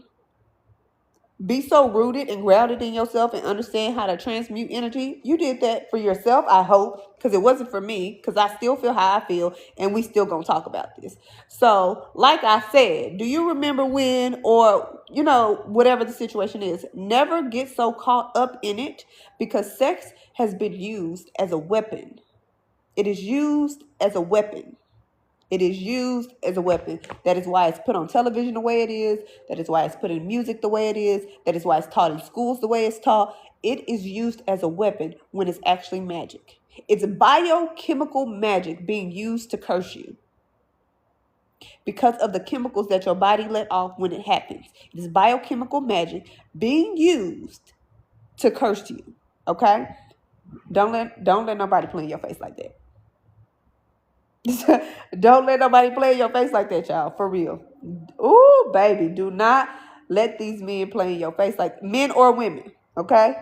Be so rooted and grounded in yourself and understand how to transmute energy. You did that for yourself, I hope, because it wasn't for me, because I still feel how I feel, and we still gonna talk about this. So, like I said, do you remember when, or, whatever the situation is, never get so caught up in it, because sex has been used as a weapon. It is used as a weapon. It is used as a weapon. That is why it's put on television the way it is. That is why it's put in music the way it is. That is why it's taught in schools the way it's taught. It is used as a weapon when it's actually magic. It's biochemical magic being used to curse you because of the chemicals that your body let off when it happens. It is biochemical magic being used to curse you. Okay? Don't let nobody play in your face like that. Don't let nobody play in your face like that, y'all. For real. Ooh, baby, do not let these men play in your face, like men or women. Okay?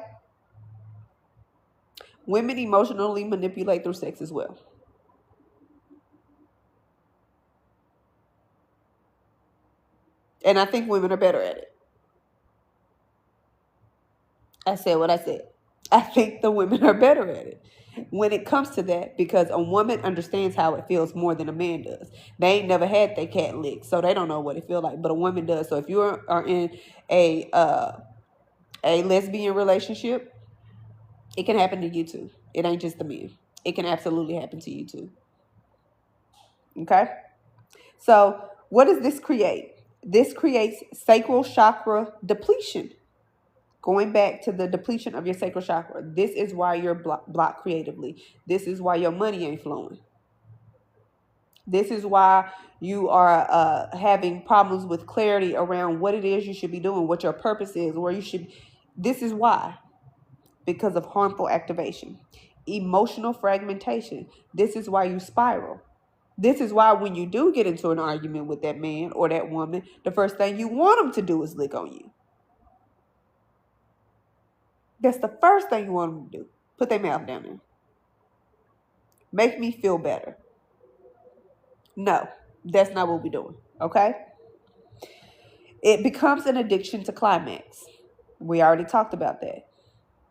Women emotionally manipulate through sex as well. And I think women are better at it. I said what I said. I think the women are better at it when it comes to that, because a woman understands how it feels more than a man does. They ain't never had their cat licked, so they don't know what it feels like. But a woman does. So if you are in a lesbian relationship, it can happen to you too. It ain't just the men. It can absolutely happen to you too. Okay? So what does this create? This creates sacral chakra depletion. Going back to the depletion of your sacral chakra. This is why you're blocked creatively. This is why your money ain't flowing. This is why you are having problems with clarity around what it is you should be doing, what your purpose is, where you should. This is why. Because of harmful activation. Emotional fragmentation. This is why you spiral. This is why when you do get into an argument with that man or that woman, the first thing you want them to do is lick on you. That's the first thing you want them to do. Put their mouth down there. Make me feel better. No, that's not what we're doing. Okay? It becomes an addiction to climax. We already talked about that.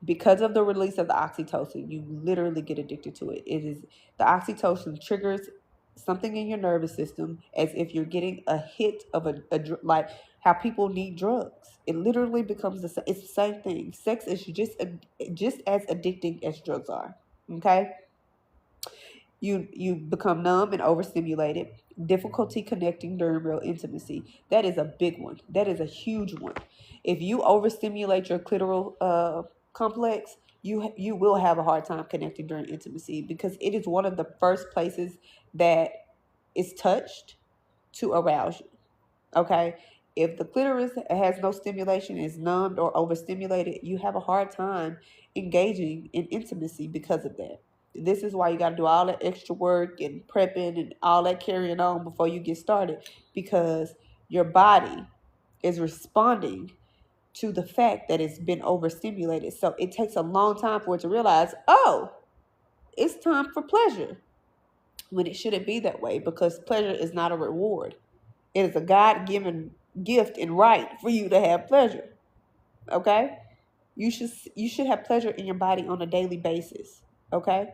Because of the release of the oxytocin, you literally get addicted to it. It is the oxytocin triggers something in your nervous system as if you're getting a hit of like how people need drugs. It literally becomes it's the same thing. Sex is just as addicting as drugs are. Okay? You become numb and overstimulated. Difficulty connecting during real intimacy. That is a big one. That is a huge one. If you overstimulate your clitoral complex, you will have a hard time connecting during intimacy, because it is one of the first places that is touched to arouse you. Okay? If the clitoris has no stimulation, is numbed or overstimulated, you have a hard time engaging in intimacy because of that. This is why you got to do all that extra work and prepping and all that carrying on before you get started, because your body is responding to the fact that it's been overstimulated. So it takes a long time for it to realize, oh, it's time for pleasure, when it shouldn't be that way, because pleasure is not a reward. It is a God-given gift and right for you to have pleasure. Okay? You should have pleasure in your body on a daily basis. Okay?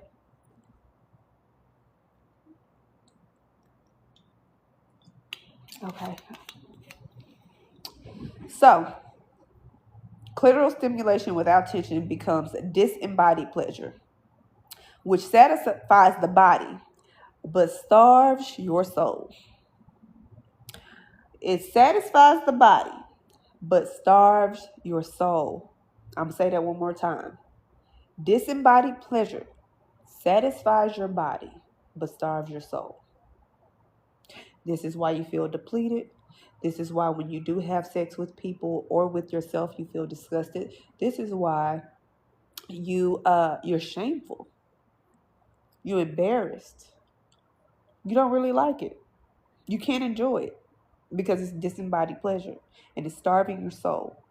Okay. So, clitoral stimulation without tension becomes disembodied pleasure, which satisfies the body but starves your soul. It satisfies the body but starves your soul. I'm going to say that one more time. Disembodied pleasure satisfies your body but starves your soul. This is why you feel depleted. This is why when you do have sex with people or with yourself, you feel disgusted. This is why you're shameful. You're embarrassed. You don't really like it. You can't enjoy it because it's disembodied pleasure and it's starving your soul.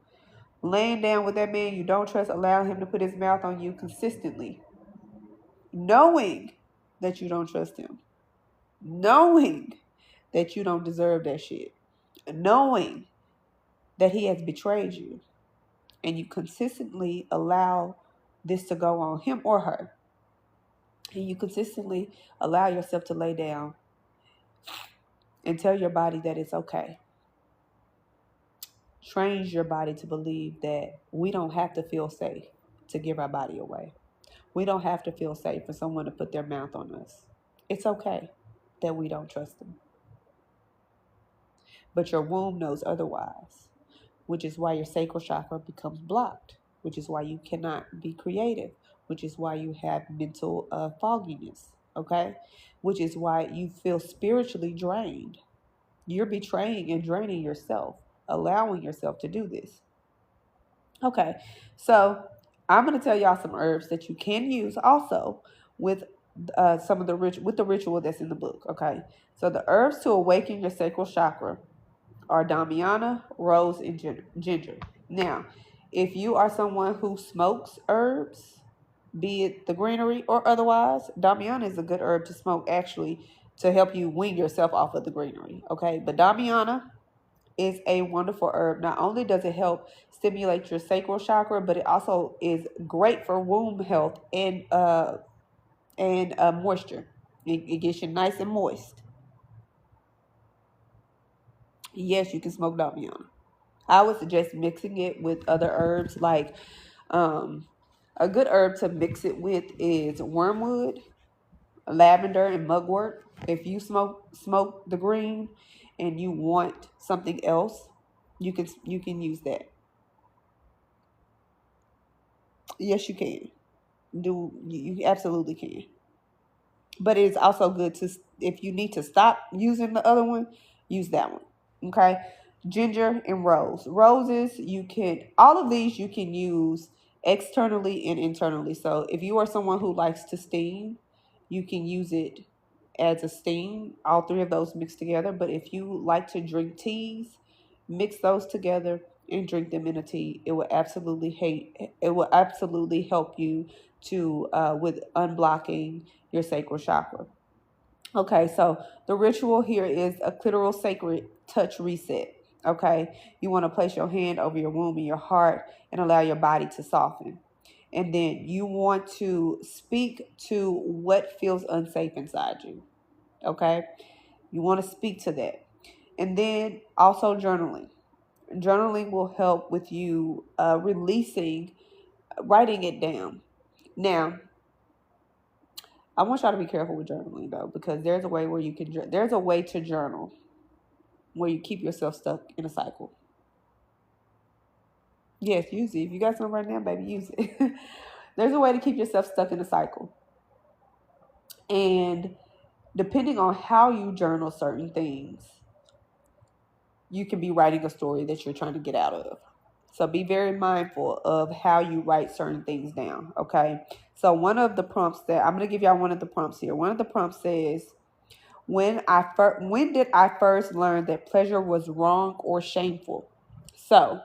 Laying down with that man you don't trust, allow him to put his mouth on you consistently, knowing that you don't trust him, knowing that you don't deserve that shit, knowing that he has betrayed you, and you consistently allow this to go on, him or her, and you consistently allow yourself to lay down and tell your body that it's okay. Trains your body to believe that we don't have to feel safe to give our body away. We don't have to feel safe for someone to put their mouth on us. It's okay. that we don't trust them. But your womb knows otherwise, which is why your sacral chakra becomes blocked, which is why you cannot be creative, which is why you have mental fogginess, okay? Which is why you feel spiritually drained. You're betraying and draining yourself, allowing yourself to do this. Okay, so I'm going to tell y'all some herbs that you can use also with some of the with the ritual that's in the book. Okay, so the herbs to awaken your sacral chakra are Damiana, rose, and ginger. Now, if you are someone who smokes herbs, be it the greenery or otherwise, Damiana is a good herb to smoke actually to help you wean yourself off of the greenery. Okay, but Damiana is a wonderful herb. Not only does it help stimulate your sacral chakra, but it also is great for womb health and moisture. It gets you nice and moist. Yes, you can smoke Damiana. I would suggest mixing it with other herbs. Like a good herb to mix it with is wormwood, lavender, and mugwort. If you smoke the green and you want something else, you can use that. Yes, you can. You absolutely can. But it's also good to, if you need to stop using the other one, use that one. Okay. Ginger and rose. Roses, you can, all of these you can use externally and internally. So if you are someone who likes to steam, you can use it as a steam, all three of those mixed together. But if you like to drink teas, mix those together and drink them in a tea. It will absolutely help you to with unblocking your sacral chakra. Okay, so the ritual here is a clitoral sacred touch reset. Okay, you want to place your hand over your womb and your heart and allow your body to soften. And then you want to speak to what feels unsafe inside you. Okay, you want to speak to that. And then also journaling. Journaling will help with you releasing, writing it down. Now, I want y'all to be careful with journaling though, because there's a way where there's a way to journal where you keep yourself stuck in a cycle. Yes, use it. If you got something right now, baby, use it. There's a way to keep yourself stuck in a cycle. And depending on how you journal certain things, you can be writing a story that you're trying to get out of. So be very mindful of how you write certain things down, okay? So one of the prompts that I'm going to give y'all one of the prompts here. One of the prompts says, when did I first learn that pleasure was wrong or shameful? So,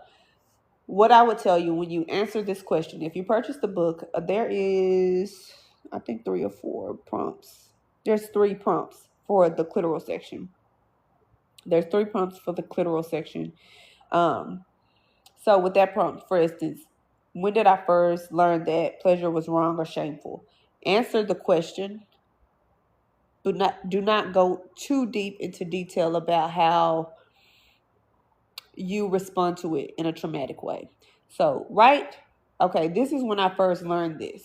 what I would tell you when you answer this question, if you purchase the book, there is, I think, 3 or 4 prompts. There's 3 prompts for the clitoral section. There's 3 prompts for the clitoral section. So with that prompt, for instance, when did I first learn that pleasure was wrong or shameful? Answer the question, but do not go too deep into detail about how you respond to it in a traumatic way. So, right? Okay, this is when I first learned this.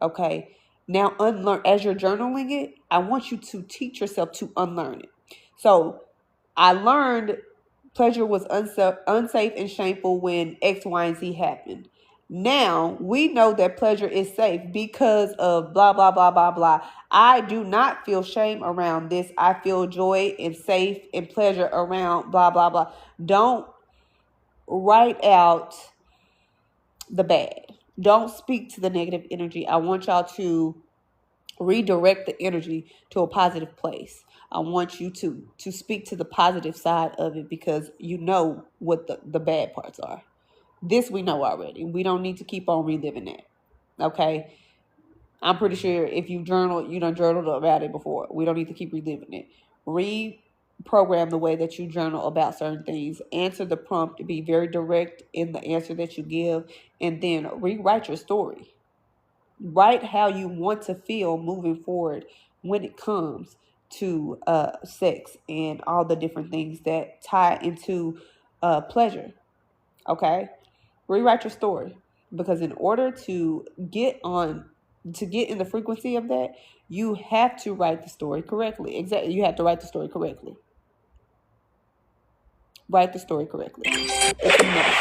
Okay, now unlearn, as you're journaling it, I want you to teach yourself to unlearn it. So, I learned pleasure was unsafe and shameful when X, Y, and Z happened. Now we know that pleasure is safe because of blah, blah, blah, blah, blah. I do not feel shame around this. I feel joy and safe and pleasure around blah, blah, blah. Don't write out the bad. Don't speak to the negative energy. I want y'all to redirect the energy to a positive place. I want you to speak to the positive side of it because you know what the bad parts are. This we know already. We don't need to keep on reliving that. Okay? I'm pretty sure if you journal, you done journaled about it before. We don't need to keep reliving it. Reprogram the way that you journal about certain things. Answer the prompt to be very direct in the answer that you give. And then rewrite your story. Write how you want to feel moving forward when it comes to sex and all the different things that tie into pleasure. Okay? Rewrite your story. Because in order to get on to get in the frequency of that, you have to write the story correctly. Exactly. You have to write the story correctly. Write the story correctly. It's a must.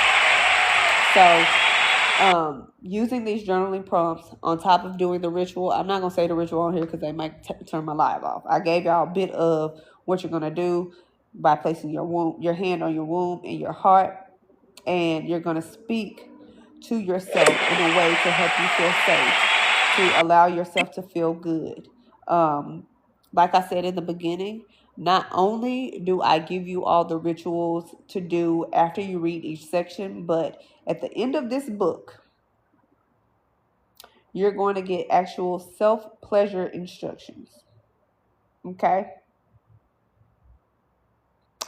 So, using these journaling prompts on top of doing the ritual, I'm not going to say the ritual on here because they might turn my live off. I gave y'all a bit of what you're going to do by placing your hand on your womb and your heart, and you're going to speak to yourself in a way to help you feel safe, to allow yourself to feel good. Like I said in the beginning, not only do I give you all the rituals to do after you read each section, but at the end of this book, you're going to get actual self-pleasure instructions. Okay?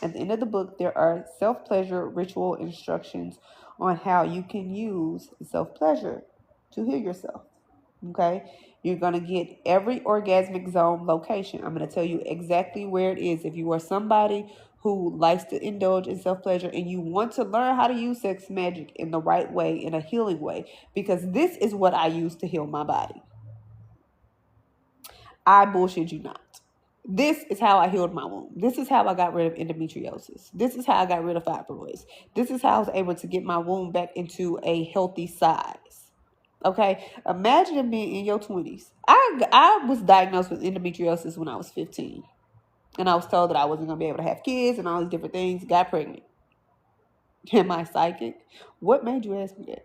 At the end of the book, there are self-pleasure ritual instructions on how you can use self-pleasure to heal yourself. Okay? You're going to get every orgasmic zone location. I'm going to tell you exactly where it is. If you are somebody who likes to indulge in self-pleasure and you want to learn how to use sex magic in the right way, in a healing way, because this is what I use to heal my body. I bullshit you not. This is how I healed my womb. This is how I got rid of endometriosis. This is how I got rid of fibroids. This is how I was able to get my womb back into a healthy size. Okay? Imagine being in your 20s. I was diagnosed with endometriosis when I was 15. And I was told that I wasn't going to be able to have kids and all these different things. Got pregnant. Am I psychic? What made you ask me that?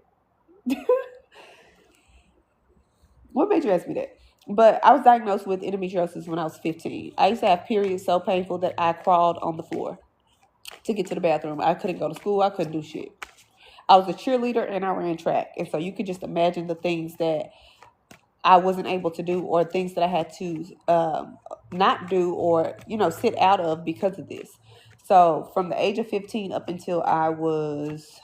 What made you ask me that? But I was diagnosed with endometriosis when I was 15. I used to have periods so painful that I crawled on the floor to get to the bathroom. I couldn't go to school. I couldn't do shit. I was a cheerleader and I ran track. And so you could just imagine the things that I wasn't able to do, or things that I had to not do, or, sit out of because of this. So from the age of 15 up until I was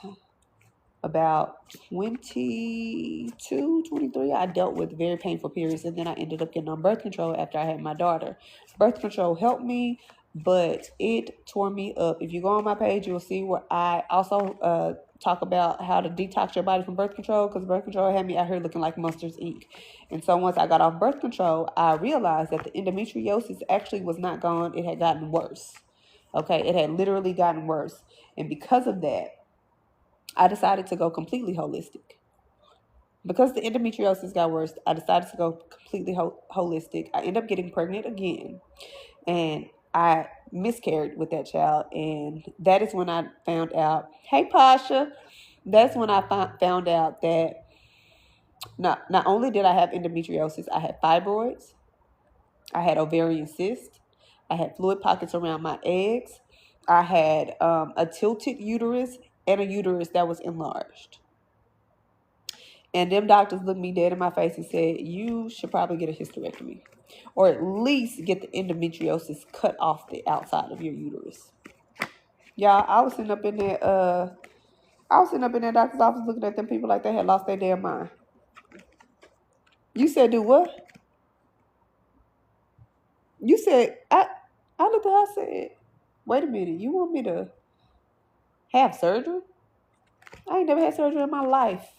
about 22, 23, I dealt with very painful periods, and then I ended up getting on birth control after I had my daughter. Birth control helped me, but it tore me up. If you go on my page, you'll see where I also talk about how to detox your body from birth control, because birth control had me out here looking like Monsters Inc. And so once I got off birth control, I realized that the endometriosis actually was not gone. It had gotten worse. Okay, it had literally gotten worse. And because of that, I decided to go completely holistic. Because the endometriosis got worse, I decided to go completely holistic. I ended up getting pregnant again, and I miscarried with that child. And that is when I found out, hey, Pasha, that's when I found out that not only did I have endometriosis, I had fibroids, I had ovarian cysts, I had fluid pockets around my eggs, I had a tilted uterus, and a uterus that was enlarged. And them doctors looked me dead in my face and said, you should probably get a hysterectomy, or at least get the endometriosis cut off the outside of your uterus. Y'all, I was sitting up in that doctor's office looking at them people like they had lost their damn mind. You said do what? You said, I looked at her and said, wait a minute, you want me to have surgery? I ain't never had surgery in my life.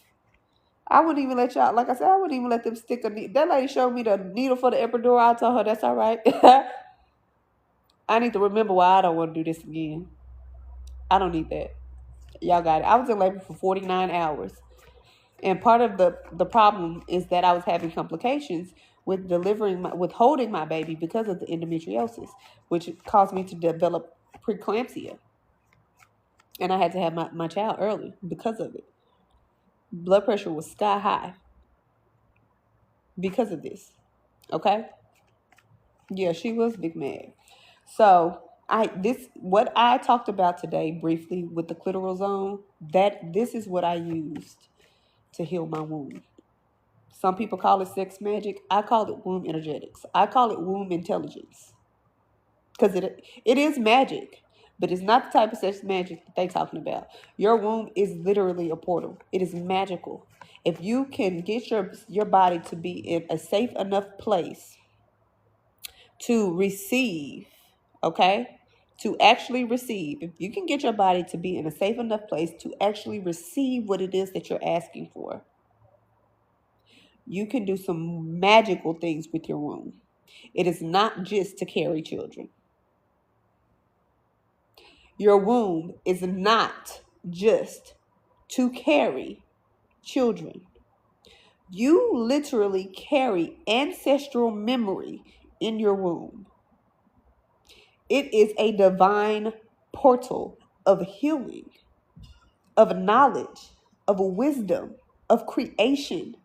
I wouldn't even let y'all, like I said, I wouldn't even let them stick a needle. That lady showed me the needle for the epidural. I told her, that's all right. I need to remember why I don't want to do this again. I don't need that. Y'all got it. I was in labor for 49 hours. And part of the problem is that I was having complications with holding my baby because of the endometriosis, which caused me to develop preeclampsia. And I had to have my child early because of it. Blood pressure was sky high because of this. Okay? Yeah, she was big mad. So what I talked about today briefly with the clitoral zone, this is what I used to heal my womb. Some people call it sex magic. I call it womb energetics. I call it womb intelligence. Because it is magic, but it's not the type of sex magic that they're talking about. Your womb is literally a portal. It is magical. If you can get your body to be in a safe enough place to receive, okay? To actually receive. If you can get your body to be in a safe enough place to actually receive what it is that you're asking for, you can do some magical things with your womb. It is not just to carry children. Your womb is not just to carry children. You literally carry ancestral memory in your womb. It is a divine portal of healing, of knowledge, of wisdom, of creation,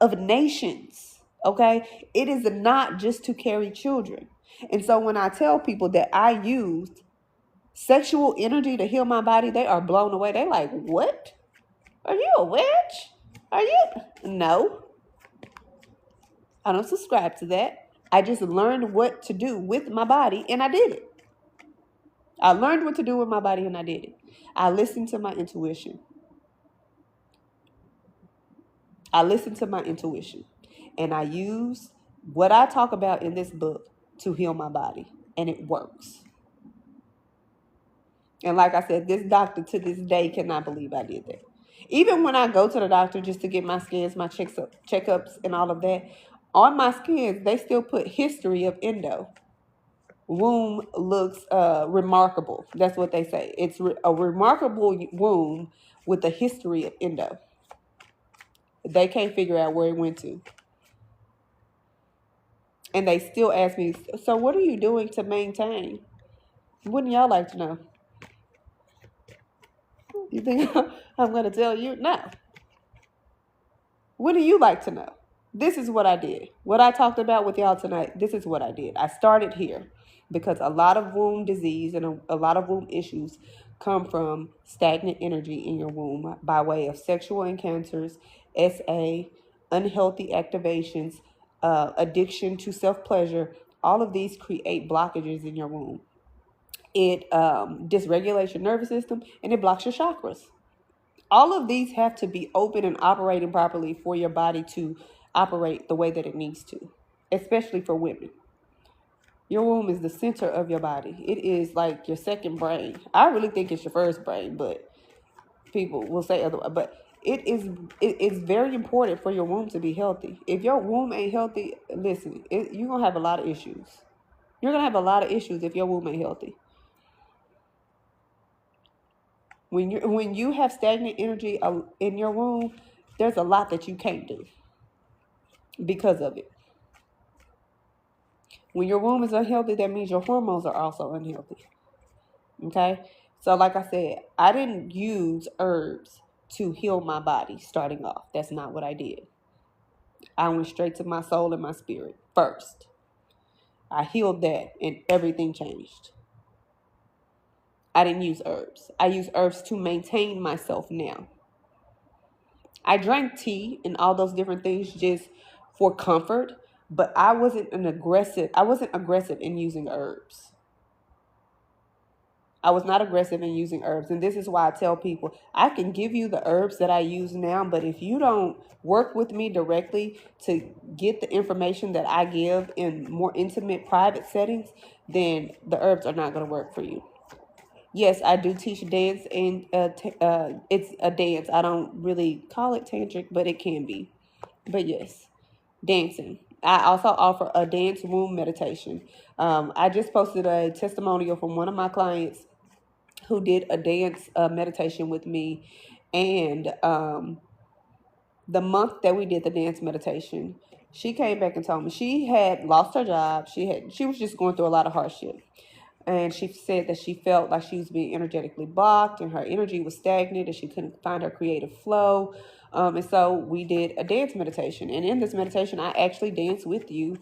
of nations. Okay? It is not just to carry children. And so when I tell people that I used sexual energy to heal my body, they are blown away. They're like, what? Are you a witch? Are you? No, I don't subscribe to that. I just learned what to do with my body and I did it. I learned what to do with my body and I did it. I listened to my intuition. And I use what I talk about in this book to heal my body, and it works. And like I said, this doctor to this day cannot believe I did that. Even when I go to the doctor just to get my scans, my checkups and all of that, on my scans, they still put history of endo. Womb looks remarkable. That's what they say. It's a remarkable womb with a history of endo. They can't figure out where it went to. And they still ask me, so what are you doing to maintain? Wouldn't y'all like to know? You think I'm going to tell you? No. What do you like to know? This is what I did. What I talked about with y'all tonight, this is what I did. I started here because a lot of womb disease and a lot of womb issues come from stagnant energy in your womb by way of sexual encounters, SA, unhealthy activations, addiction to self-pleasure. All of these create blockages in your womb. It dysregulates your nervous system and it blocks your chakras. All of these have to be open and operating properly for your body to operate the way that it needs to, especially for women. Your womb is the center of your body. It is like your second brain. I really think it's your first brain, but people will say otherwise. But it's very important for your womb to be healthy. If your womb ain't healthy, listen, you're going to have a lot of issues. You're going to have a lot of issues if your womb ain't healthy. When you have stagnant energy in your womb, there's a lot that you can't do because of it. When your womb is unhealthy, that means your hormones are also unhealthy. Okay? So like I said, I didn't use herbs to heal my body starting off. That's not what I did. I went straight to my soul and my spirit first. I healed that and everything changed. I didn't use herbs. I use herbs to maintain myself now. I drank tea and all those different things just for comfort, but I wasn't aggressive in using herbs. I was not aggressive in using herbs. And this is why I tell people, I can give you the herbs that I use now, but if you don't work with me directly to get the information that I give in more intimate, private settings, then the herbs are not going to work for you. Yes, I do teach dance, and it's a dance. I don't really call it tantric, but it can be. But yes, dancing. I also offer a dance womb meditation. I just posted a testimonial from one of my clients who did a dance meditation with me. And the month that we did the dance meditation, she came back and told me she had lost her job. She was just going through a lot of hardship. And she said that she felt like she was being energetically blocked and her energy was stagnant and she couldn't find her creative flow. And so we did a dance meditation. And in this meditation, I actually dance with you.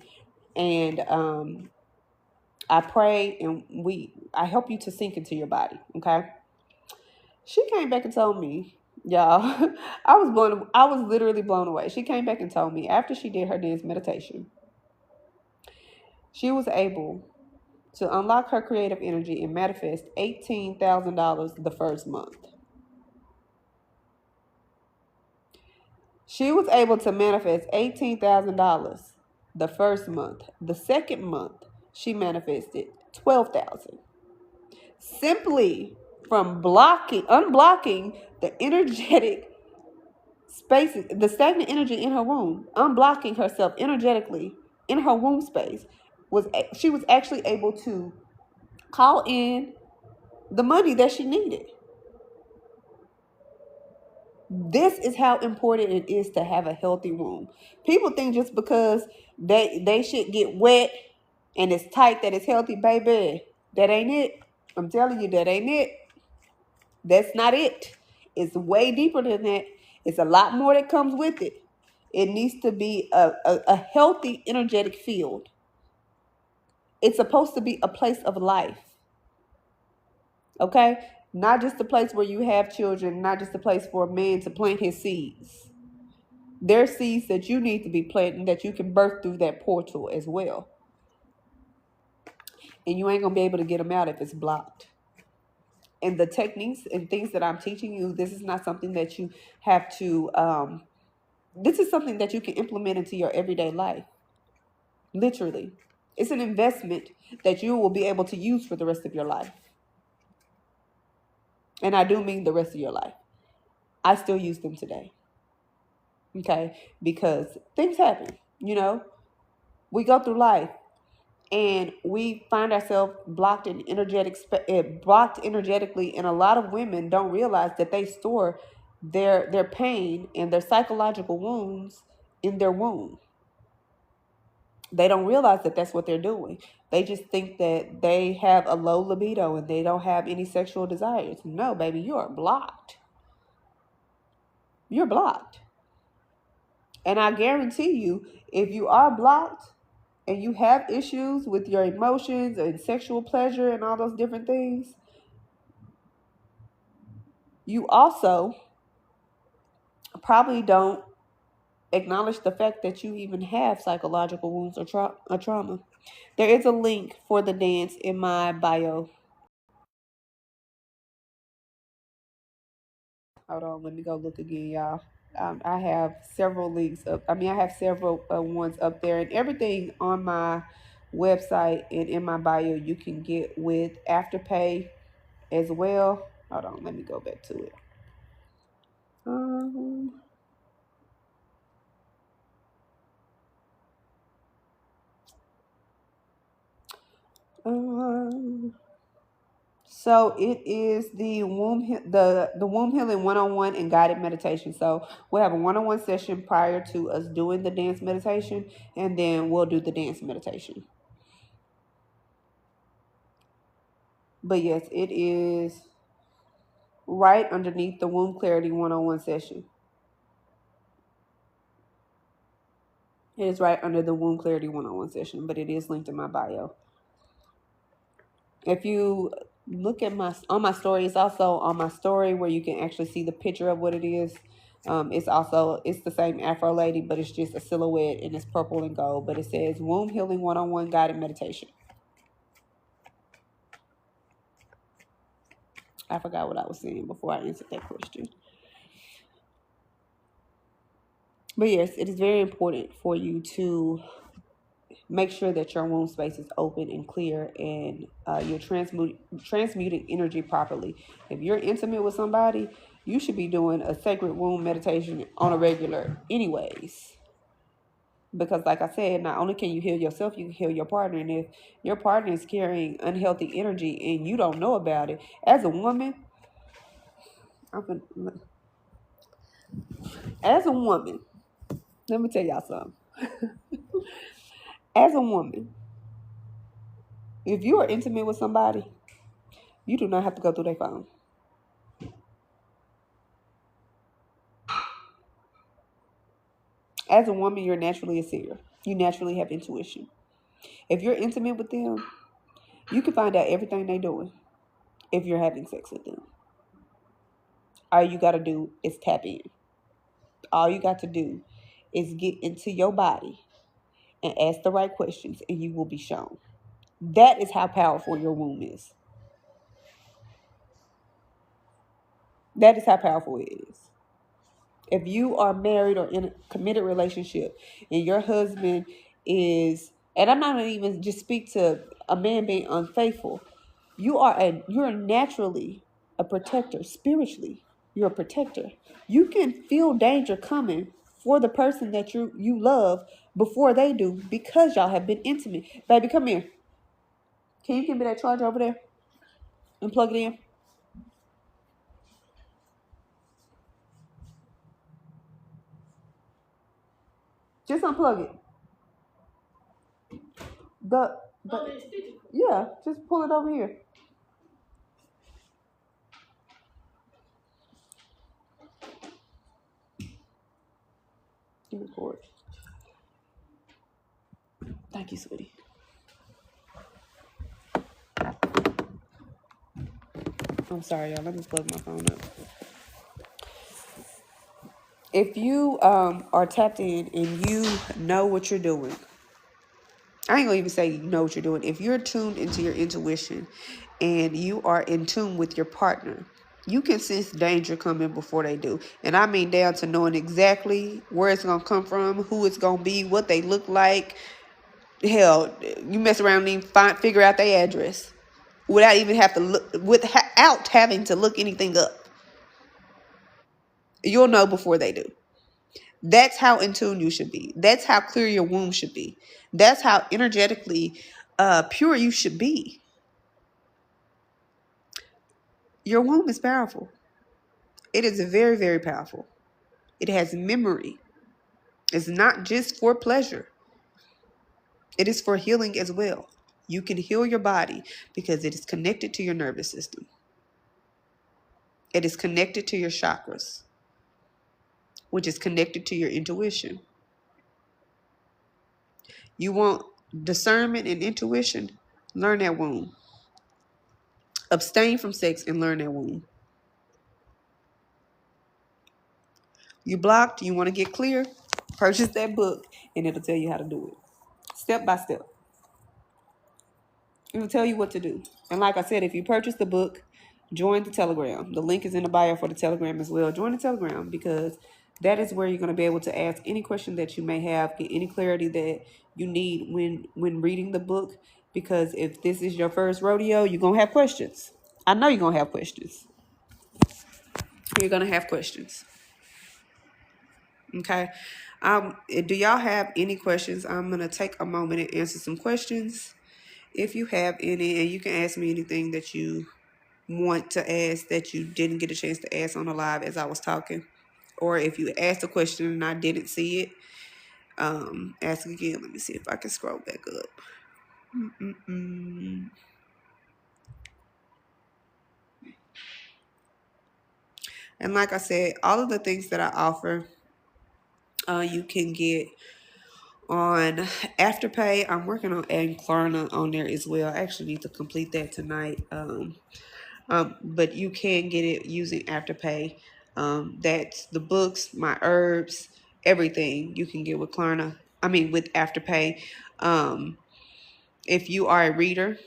And I pray and I help you to sink into your body. Okay. She came back and told me, y'all, I was literally blown away. She came back and told me after she did her dance meditation, she was able to unlock her creative energy and manifest $18,000 the first month. She was able to manifest $18,000 the first month. The second month, she manifested $12,000. Simply from unblocking the energetic space, the stagnant energy in her womb, unblocking herself energetically in her womb space, was she was actually able to call in the money that she needed. This is how important it is to have a healthy womb. People think just because they should get wet and it's tight that it's healthy, baby. That ain't it. I'm telling you, that ain't it. That's not it. It's way deeper than that. It's a lot more that comes with it. It needs to be a healthy, energetic field. It's supposed to be a place of life. Okay? Not just a place where you have children, not just a place for a man to plant his seeds. There are seeds that you need to be planting that you can birth through that portal as well. And you ain't going to be able to get them out if it's blocked. And the techniques and things that I'm teaching you, this is not something that you have to, this is something that you can implement into your everyday life. Literally. It's an investment that you will be able to use for the rest of your life. And I do mean the rest of your life. I still use them today. Okay? Because things happen, you know? We go through life and we find ourselves blocked in blocked energetically, and a lot of women don't realize that they store their pain and their psychological wounds in their womb. They don't realize that that's what they're doing. They just think that they have a low libido and they don't have any sexual desires. No, baby, you are blocked. You're blocked. And I guarantee you, if you are blocked and you have issues with your emotions and sexual pleasure and all those different things, you also probably don't acknowledge the fact that you even have psychological wounds or trauma. There is a link for the dance in my bio. Hold on, let me go look again, y'all. I have several links up. I have several ones up there, and everything on my website and in my bio you can get with Afterpay as well. Hold on, let me go back to it. Um, um, so it is the the womb healing 1-on-1 and guided meditation. So we'll have a 1-on-1 session prior to us doing the dance meditation, and then we'll do the dance meditation. But yes, it is right underneath the womb clarity 1-on-1 session. It is right under the womb clarity 1-on-1 session, but it is linked in my bio. If you look at my story, it's also on my story where you can actually see the picture of what it is. It's the same Afro lady, but it's just a silhouette and it's purple and gold. But it says womb healing 1-on-1 guided meditation. I forgot what I was saying before I answered that question. But yes, it is very important for you to make sure that your womb space is open and clear, and you're transmuting energy properly. If you're intimate with somebody, you should be doing a sacred womb meditation on a regular anyways. Because like I said, not only can you heal yourself, you can heal your partner. And if your partner is carrying unhealthy energy and you don't know about it, as a woman, as a woman, let me tell y'all something. As a woman, if you are intimate with somebody, you do not have to go through their phone. As a woman, you're naturally a seer. You naturally have intuition. If you're intimate with them, you can find out everything they're doing if you're having sex with them. All you got to do is tap in. All you got to do is get into your body and ask the right questions, and you will be shown. That is how powerful your womb is. That is how powerful it is. If you are married or in a committed relationship and your husband is, and I'm not going to even just speak to a man being unfaithful, you're naturally a protector spiritually. You're a protector. You can feel danger coming for the person that you love before they do because y'all have been intimate. Baby, come here. Can you give me that charger over there and plug it in? Just unplug it. The yeah, just pull it over here. Give me the cord. Thank you, sweetie. I'm sorry, y'all. Let me plug my phone up. If you are tapped in and you know what you're doing, I ain't gonna even say you know what you're doing. If you're tuned into your intuition and you are in tune with your partner, you can sense danger coming before they do. And I mean down to knowing exactly where it's gonna come from, who it's gonna be, what they look like. Hell, you mess around and even figure out their address without even have to look, without having to look anything up. You'll know before they do. That's how in tune you should be. That's how clear your womb should be. That's how energetically pure you should be. Your womb is powerful. It is very, very powerful. It has memory. It's not just for pleasure, it is for healing as well. You can heal your body because it is connected to your nervous system, it is connected to your chakras, which is connected to your intuition. You want discernment and intuition? Learn that womb. Abstain from sex and learn that womb. You blocked, you want to get clear? Purchase that book and it'll tell you how to do it. Step by step. It will tell you what to do. And like I said, if you purchase the book, join the Telegram. The link is in the bio for the Telegram as well. Join the Telegram because that is where you're going to be able to ask any question that you may have, get any clarity that you need when reading the book. Because if this is your first rodeo, you're going to have questions. I know you're going to have questions. You're going to have questions. Okay. Do y'all have any questions? I'm going to take a moment and answer some questions. If you have any, and you can ask me anything that you want to ask that you didn't get a chance to ask on the live as I was talking. Or if you asked a question and I didn't see it, ask again. Let me see if I can scroll back up. And like I said, all of the things that I offer, you can get on Afterpay. I'm working on adding Klarna on there as well. I actually need to complete that tonight. But you can get it using Afterpay. That's the books, my herbs, everything you can get with Klarna. I mean, with Afterpay. If you are a reader,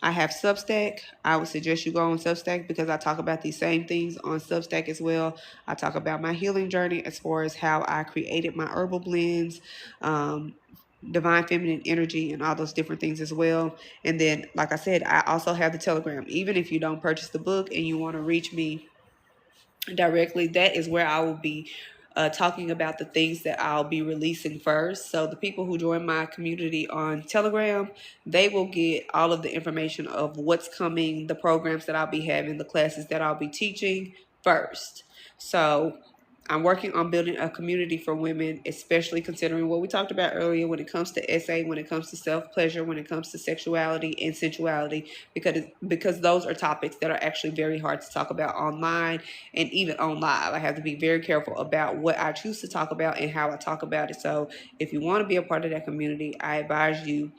I have Substack. I would suggest you go on Substack because I talk about these same things on Substack as well. I talk about my healing journey as far as how I created my herbal blends, divine feminine energy, and all those different things as well. And then, like I said, I also have the Telegram. Even if you don't purchase the book and you want to reach me directly, that is where I will be talking about the things that I'll be releasing first. So the people who join my community on Telegram, they will get all of the information of what's coming, the programs that I'll be having, the classes that I'll be teaching first. So I'm working on building a community for women, especially considering what we talked about earlier when it comes to SA, when it comes to self-pleasure, when it comes to sexuality and sensuality, because those are topics that are actually very hard to talk about online and even on live. I have to be very careful about what I choose to talk about and how I talk about it. So if you want to be a part of that community, I advise you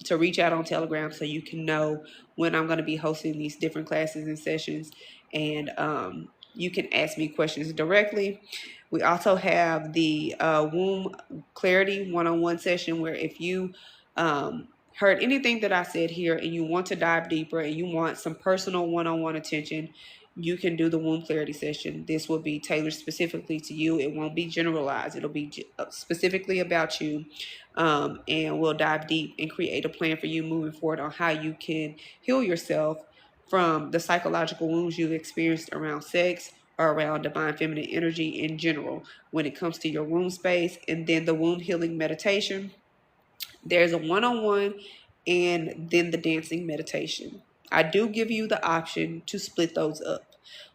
to reach out on Telegram so you can know when I'm going to be hosting these different classes and sessions. And you can ask me questions directly. We also have the womb clarity one-on-one session where if you heard anything that I said here and you want to dive deeper and you want some personal one-on-one attention, you can do the womb clarity session. This will be tailored specifically to you. It won't be generalized. It'll be specifically about you. And we'll dive deep and create a plan for you moving forward on how you can heal yourself from the psychological wounds you've experienced around sex, around divine feminine energy in general when it comes to your womb space. And then the womb healing meditation, there's a one-on-one and then the dancing meditation. I do give you the option to split those up.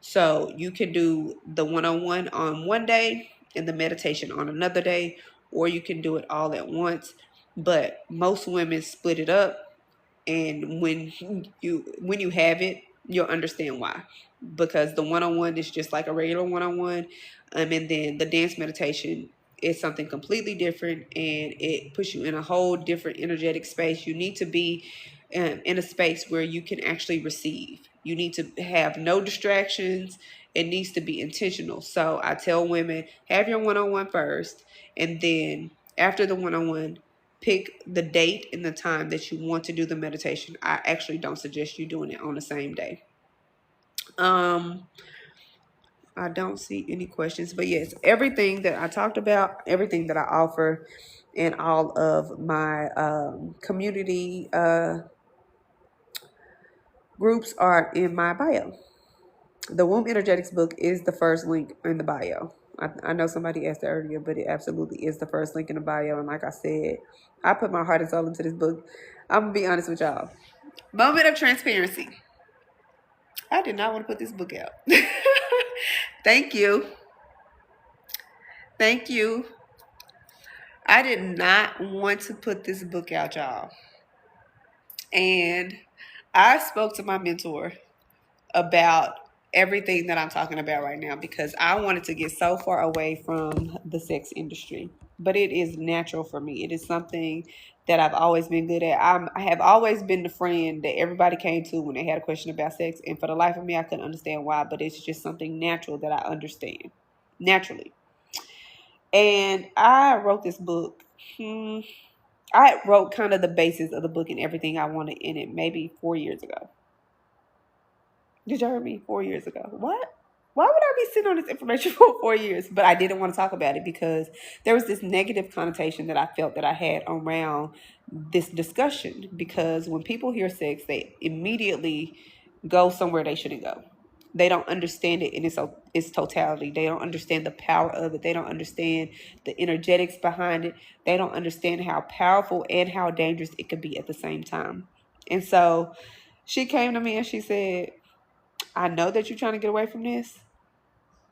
So you can do the one-on-one on one day and the meditation on another day, or you can do it all at once. But most women split it up, and when you have it, you'll understand why, because the one-on-one is just like a regular one-on-one, and then the dance meditation is something completely different, and it puts you in a whole different energetic space. You need to be in a space where you can actually receive. You need to have no distractions. It needs to be intentional. So I tell women, have your one-on-one first, and then after the one-on-one, pick the date and the time that you want to do the meditation. I actually don't suggest you doing it on the same day. I don't see any questions, but yes, everything that I talked about, everything that I offer in all of my community groups are in my bio. The Womb Energetics book is the first link in the bio. I know somebody asked that earlier, but it absolutely is the first link in the bio. And like I said, I put my heart and soul into this book. I'm going to be honest with y'all. Moment of transparency. I did not want to put this book out. Thank you. Thank you. I did not want to put this book out, y'all. And I spoke to my mentor about everything that I'm talking about right now, because I wanted to get so far away from the sex industry. But it is natural for me. It is something that I've always been good at. I have always been the friend that everybody came to when they had a question about sex. And for the life of me, I couldn't understand why. But it's just something natural that I understand naturally. And I wrote this book. I wrote kind of the basis of the book and everything I wanted in it maybe 4 years ago. Did you hear me? 4 years ago. What? Why would I be sitting on this information for 4 years? But I didn't want to talk about it because there was this negative connotation that I felt that I had around this discussion. Because when people hear sex, they immediately go somewhere they shouldn't go. They don't understand it in its totality. They don't understand the power of it. They don't understand the energetics behind it. They don't understand how powerful and how dangerous it could be at the same time. And so she came to me and she said, I know that you're trying to get away from this,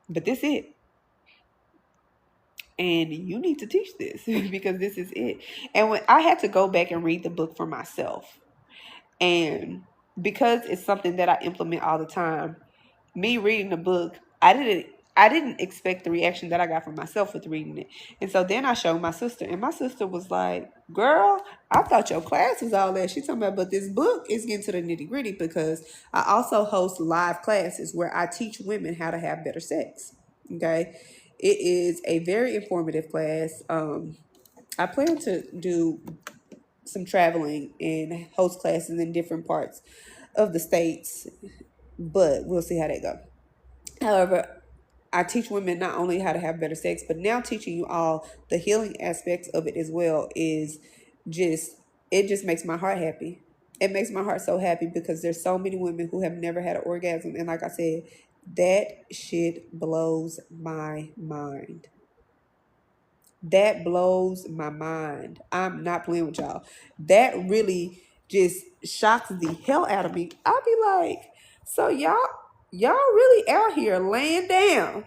but this is it. And you need to teach this because this is it. And when I had to go back and read the book for myself, and because it's something that I implement all the time, me reading the book, I didn't expect the reaction that I got from myself with reading it. And so then I showed my sister, and my sister was like, girl, I thought your class was all that. She's talking about, but this book is getting to the nitty gritty, because I also host live classes where I teach women how to have better sex. Okay. It is a very informative class. I plan to do some traveling and host classes in different parts of the states, but we'll see how that goes. However, I teach women not only how to have better sex, but now teaching you all the healing aspects of it as well is just, it just makes my heart happy. It makes my heart so happy because there's so many women who have never had an orgasm. And like I said, that shit blows my mind. That blows my mind. I'm not playing with y'all. That really just shocks the hell out of me. I'll be like, so y'all really out here laying down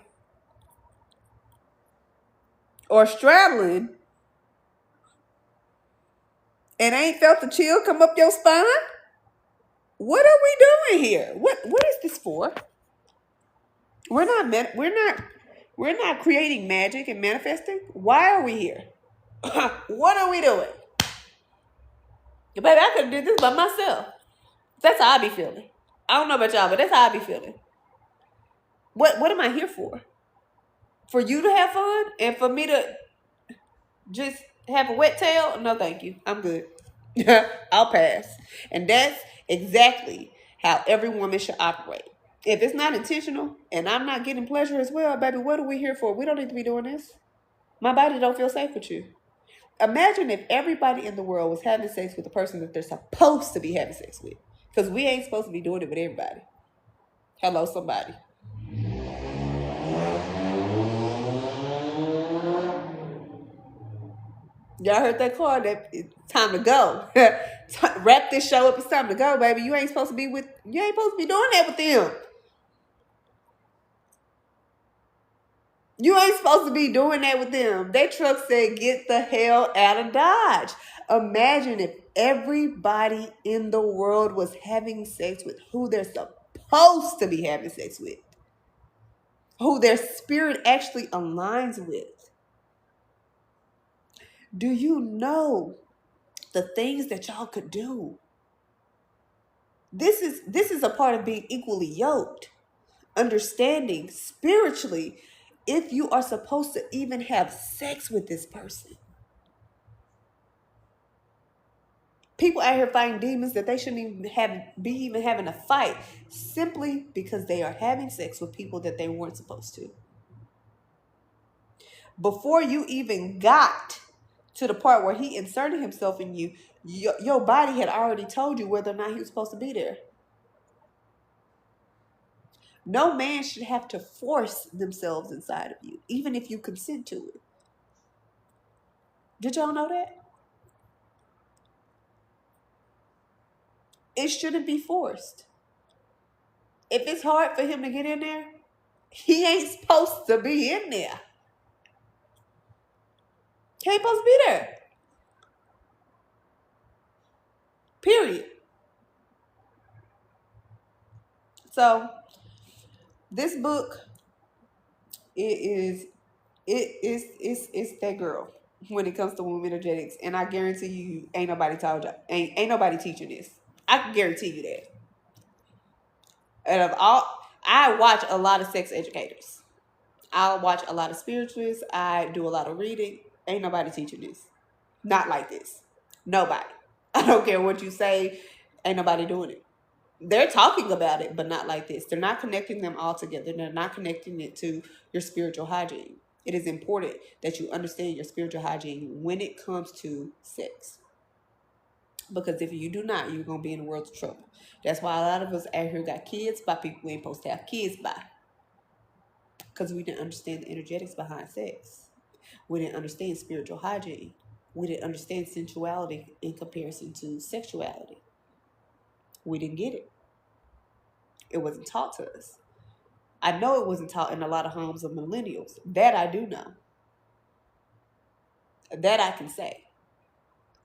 or straddling and ain't felt the chill come up your spine? What are we doing here? What is this for? We're not creating magic and manifesting. Why are we here? What are we doing? Baby, I could have did this by myself. That's how I be feeling. I don't know about y'all, but that's how I be feeling. What am I here for? For you to have fun and for me to just have a wet tail? No, thank you. I'm good. I'll pass. And that's exactly how every woman should operate. If it's not intentional and I'm not getting pleasure as well, baby, what are we here for? We don't need to be doing this. My body don't feel safe with you. Imagine if everybody in the world was having sex with the person that they're supposed to be having sex with. Because we ain't supposed to be doing it with everybody. Hello, somebody. Y'all heard that call? That it's time to go. Wrap this show up. It's time to go, baby. You ain't supposed to be with. You ain't supposed to be doing that with them. You ain't supposed to be doing that with them. That truck said, "Get the hell out of Dodge." Imagine if everybody in the world was having sex with who they're supposed to be having sex with, who their spirit actually aligns with. Do you know the things that y'all could do? This is a part of being equally yoked, understanding spiritually if you are supposed to even have sex with this person. People out here fighting demons that they shouldn't even having a fight simply because they are having sex with people that they weren't supposed to. Before you even got to the part where he inserted himself in you, your body had already told you whether or not he was supposed to be there. No man should have to force themselves inside of you, even if you consent to it. Did y'all know that? It shouldn't be forced. If it's hard for him to get in there, he ain't supposed to be in there. He ain't supposed to be there. Period. So this book, it's that girl when it comes to womb energetics, and I guarantee you, ain't nobody told you, ain't nobody teaching this. I can guarantee you that. And of all, I watch a lot of sex educators. I watch a lot of spiritualists. I do a lot of reading. Ain't nobody teaching this. Not like this. Nobody. I don't care what you say. Ain't nobody doing it. They're talking about it, but not like this. They're not connecting them all together. They're not connecting it to your spiritual hygiene. It is important that you understand your spiritual hygiene when it comes to sex. Because if you do not, you're going to be in a world of trouble. That's why a lot of us out here got kids by people we ain't supposed to have kids by. Because we didn't understand the energetics behind sex. We didn't understand spiritual hygiene. We didn't understand sensuality in comparison to sexuality. We didn't get it. It wasn't taught to us. I know it wasn't taught in a lot of homes of millennials. That I do know. That I can say.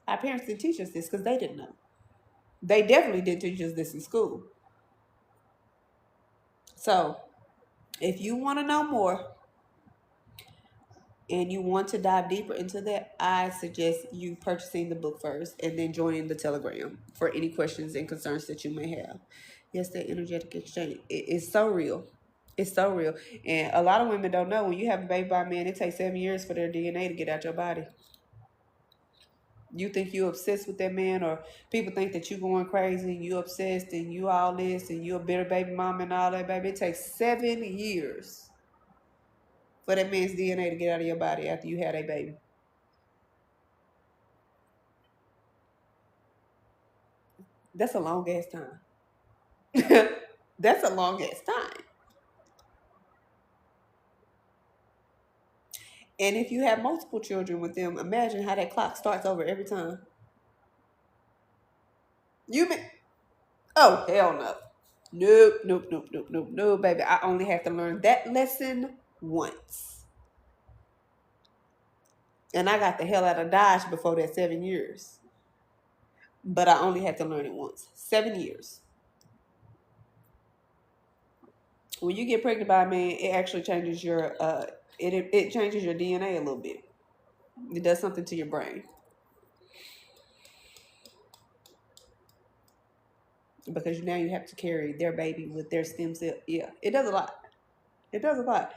Our parents didn't teach us this because they didn't know. They definitely didn't teach us this in school. So, if you want to know more and you want to dive deeper into that, I suggest you purchasing the book first and then joining the Telegram for any questions and concerns that you may have. Yes, that energetic exchange is so real. It's so real. And a lot of women don't know when you have a baby by a man, it takes 7 years for their DNA to get out your body. You think you obsessed with that man, or people think that you going crazy and you obsessed and you all this and you a bitter baby mama and all that, baby. It takes 7 years for that man's DNA to get out of your body after you had a baby. That's a long ass time. That's a long ass time. And if you have multiple children with them, imagine how that clock starts over every time. You been, oh hell no. Nope, nope, nope, nope, nope, no, baby. I only have to learn that lesson once. And I got the hell out of Dodge before that 7 years. But I only had to learn it once. 7 years. When you get pregnant by a man, it actually changes your it changes your DNA a little bit. It does something to your brain. Because now you have to carry their baby with their stem cell. Yeah, it does a lot. It does a lot.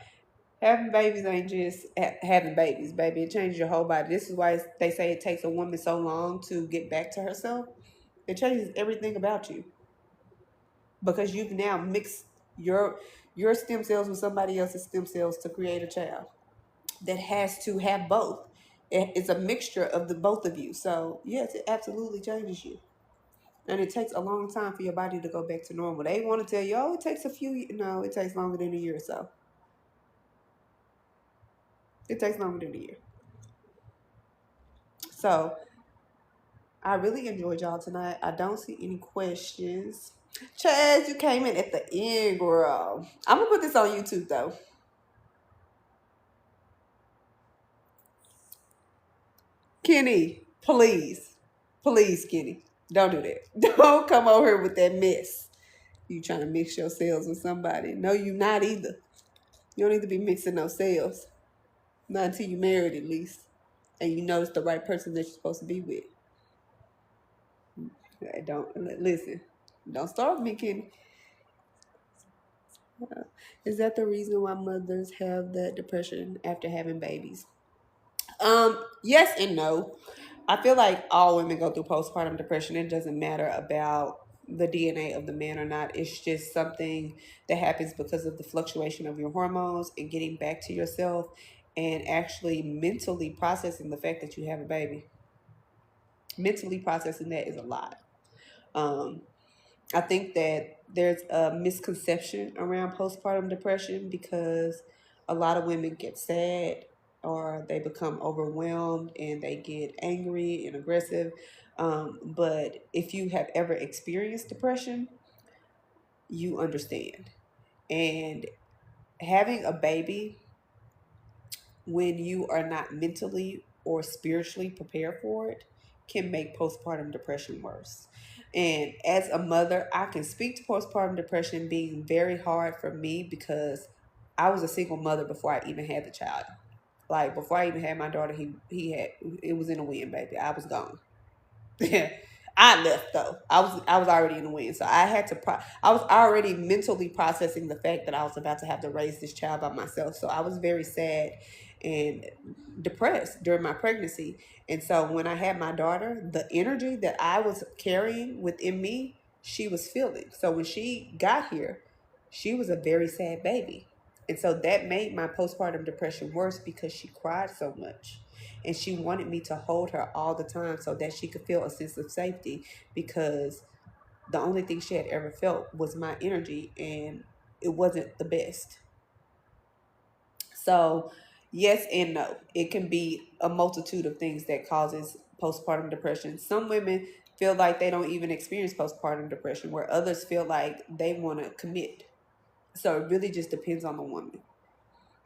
Having babies ain't just having babies, baby. It changes your whole body. This is why they say it takes a woman so long to get back to herself. It changes everything about you because you've now mixed your stem cells with somebody else's stem cells to create a child that has to have both. It's a mixture of the both of you. So yes, it absolutely changes you. And it takes a long time for your body to go back to normal. They want to tell you, oh, it takes a few. No, it takes longer than a year or so. It takes longer than a year. So I really enjoyed y'all tonight. I don't see any questions. Chaz, you came in at the end, girl. I'm gonna put this on YouTube though. Kenny, please. Please, Kenny. Don't do that. Don't come over here with that mess. You trying to mix your cells with somebody. No, you not either. You don't need to be mixing no cells. Not until you married at least. And you know it's the right person that you're supposed to be with. Don't listen. Don't start with me, Kenny. Is that the reason why mothers have that depression after having babies? Yes and no. I feel like all women go through postpartum depression. It doesn't matter about the DNA of the man or not. It's just something that happens because of the fluctuation of your hormones and getting back to yourself and actually mentally processing the fact that you have a baby. Mentally processing that is a lot. Um, I think that there's a misconception around postpartum depression because a lot of women get sad or they become overwhelmed and they get angry and aggressive. But if you have ever experienced depression, you understand. And having a baby when you are not mentally or spiritually prepared for it can make postpartum depression worse. And as a mother, I can speak to postpartum depression being very hard for me because I was a single mother before I even had the child. Like before I even had my daughter, he had it was in the wind, baby. I was gone. I left though. I was already in the wind, so I had to. I was already mentally processing the fact that I was about to have to raise this child by myself. So I was very sad and depressed during my pregnancy. And so when I had my daughter, the energy that I was carrying within me, she was feeling. So when she got here, she was a very sad baby. And so that made my postpartum depression worse because she cried so much and she wanted me to hold her all the time so that she could feel a sense of safety because the only thing she had ever felt was my energy and it wasn't the best. So yes and no, it can be a multitude of things that causes postpartum depression. Some women feel like they don't even experience postpartum depression where others feel like they want to commit. So it really just depends on the woman.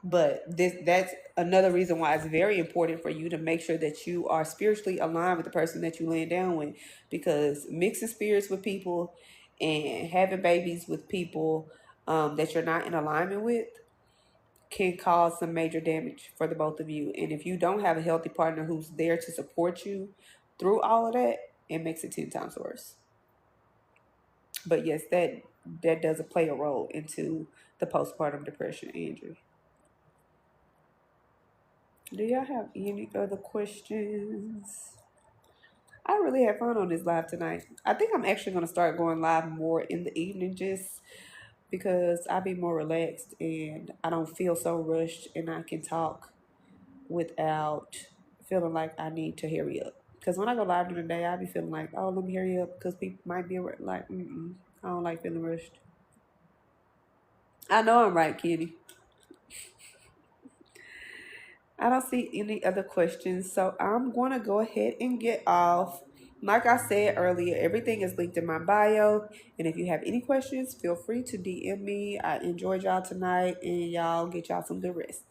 But that's another reason why it's very important for you to make sure that you are spiritually aligned with the person that you laying down with, because mixing spirits with people and having babies with people that you're not in alignment with can cause some major damage for the both of you. And if you don't have a healthy partner who's there to support you through all of that, it makes it 10 times worse. But yes, that does play a role into the postpartum depression, Andrew. Do y'all have any other questions? I really had fun on this live tonight. I think I'm actually going to start going live more in the evening just because I be more relaxed and I don't feel so rushed and I can talk without feeling like I need to hurry up. Because when I go live during the day, I be feeling like, oh, let me hurry up because people might be like, I don't like feeling rushed. I know I'm right, Kitty. I don't see any other questions, so I'm going to go ahead and get off. Like I said earlier, everything is linked in my bio. And if you have any questions, feel free to DM me. I enjoyed y'all tonight, and y'all get y'all some good rest.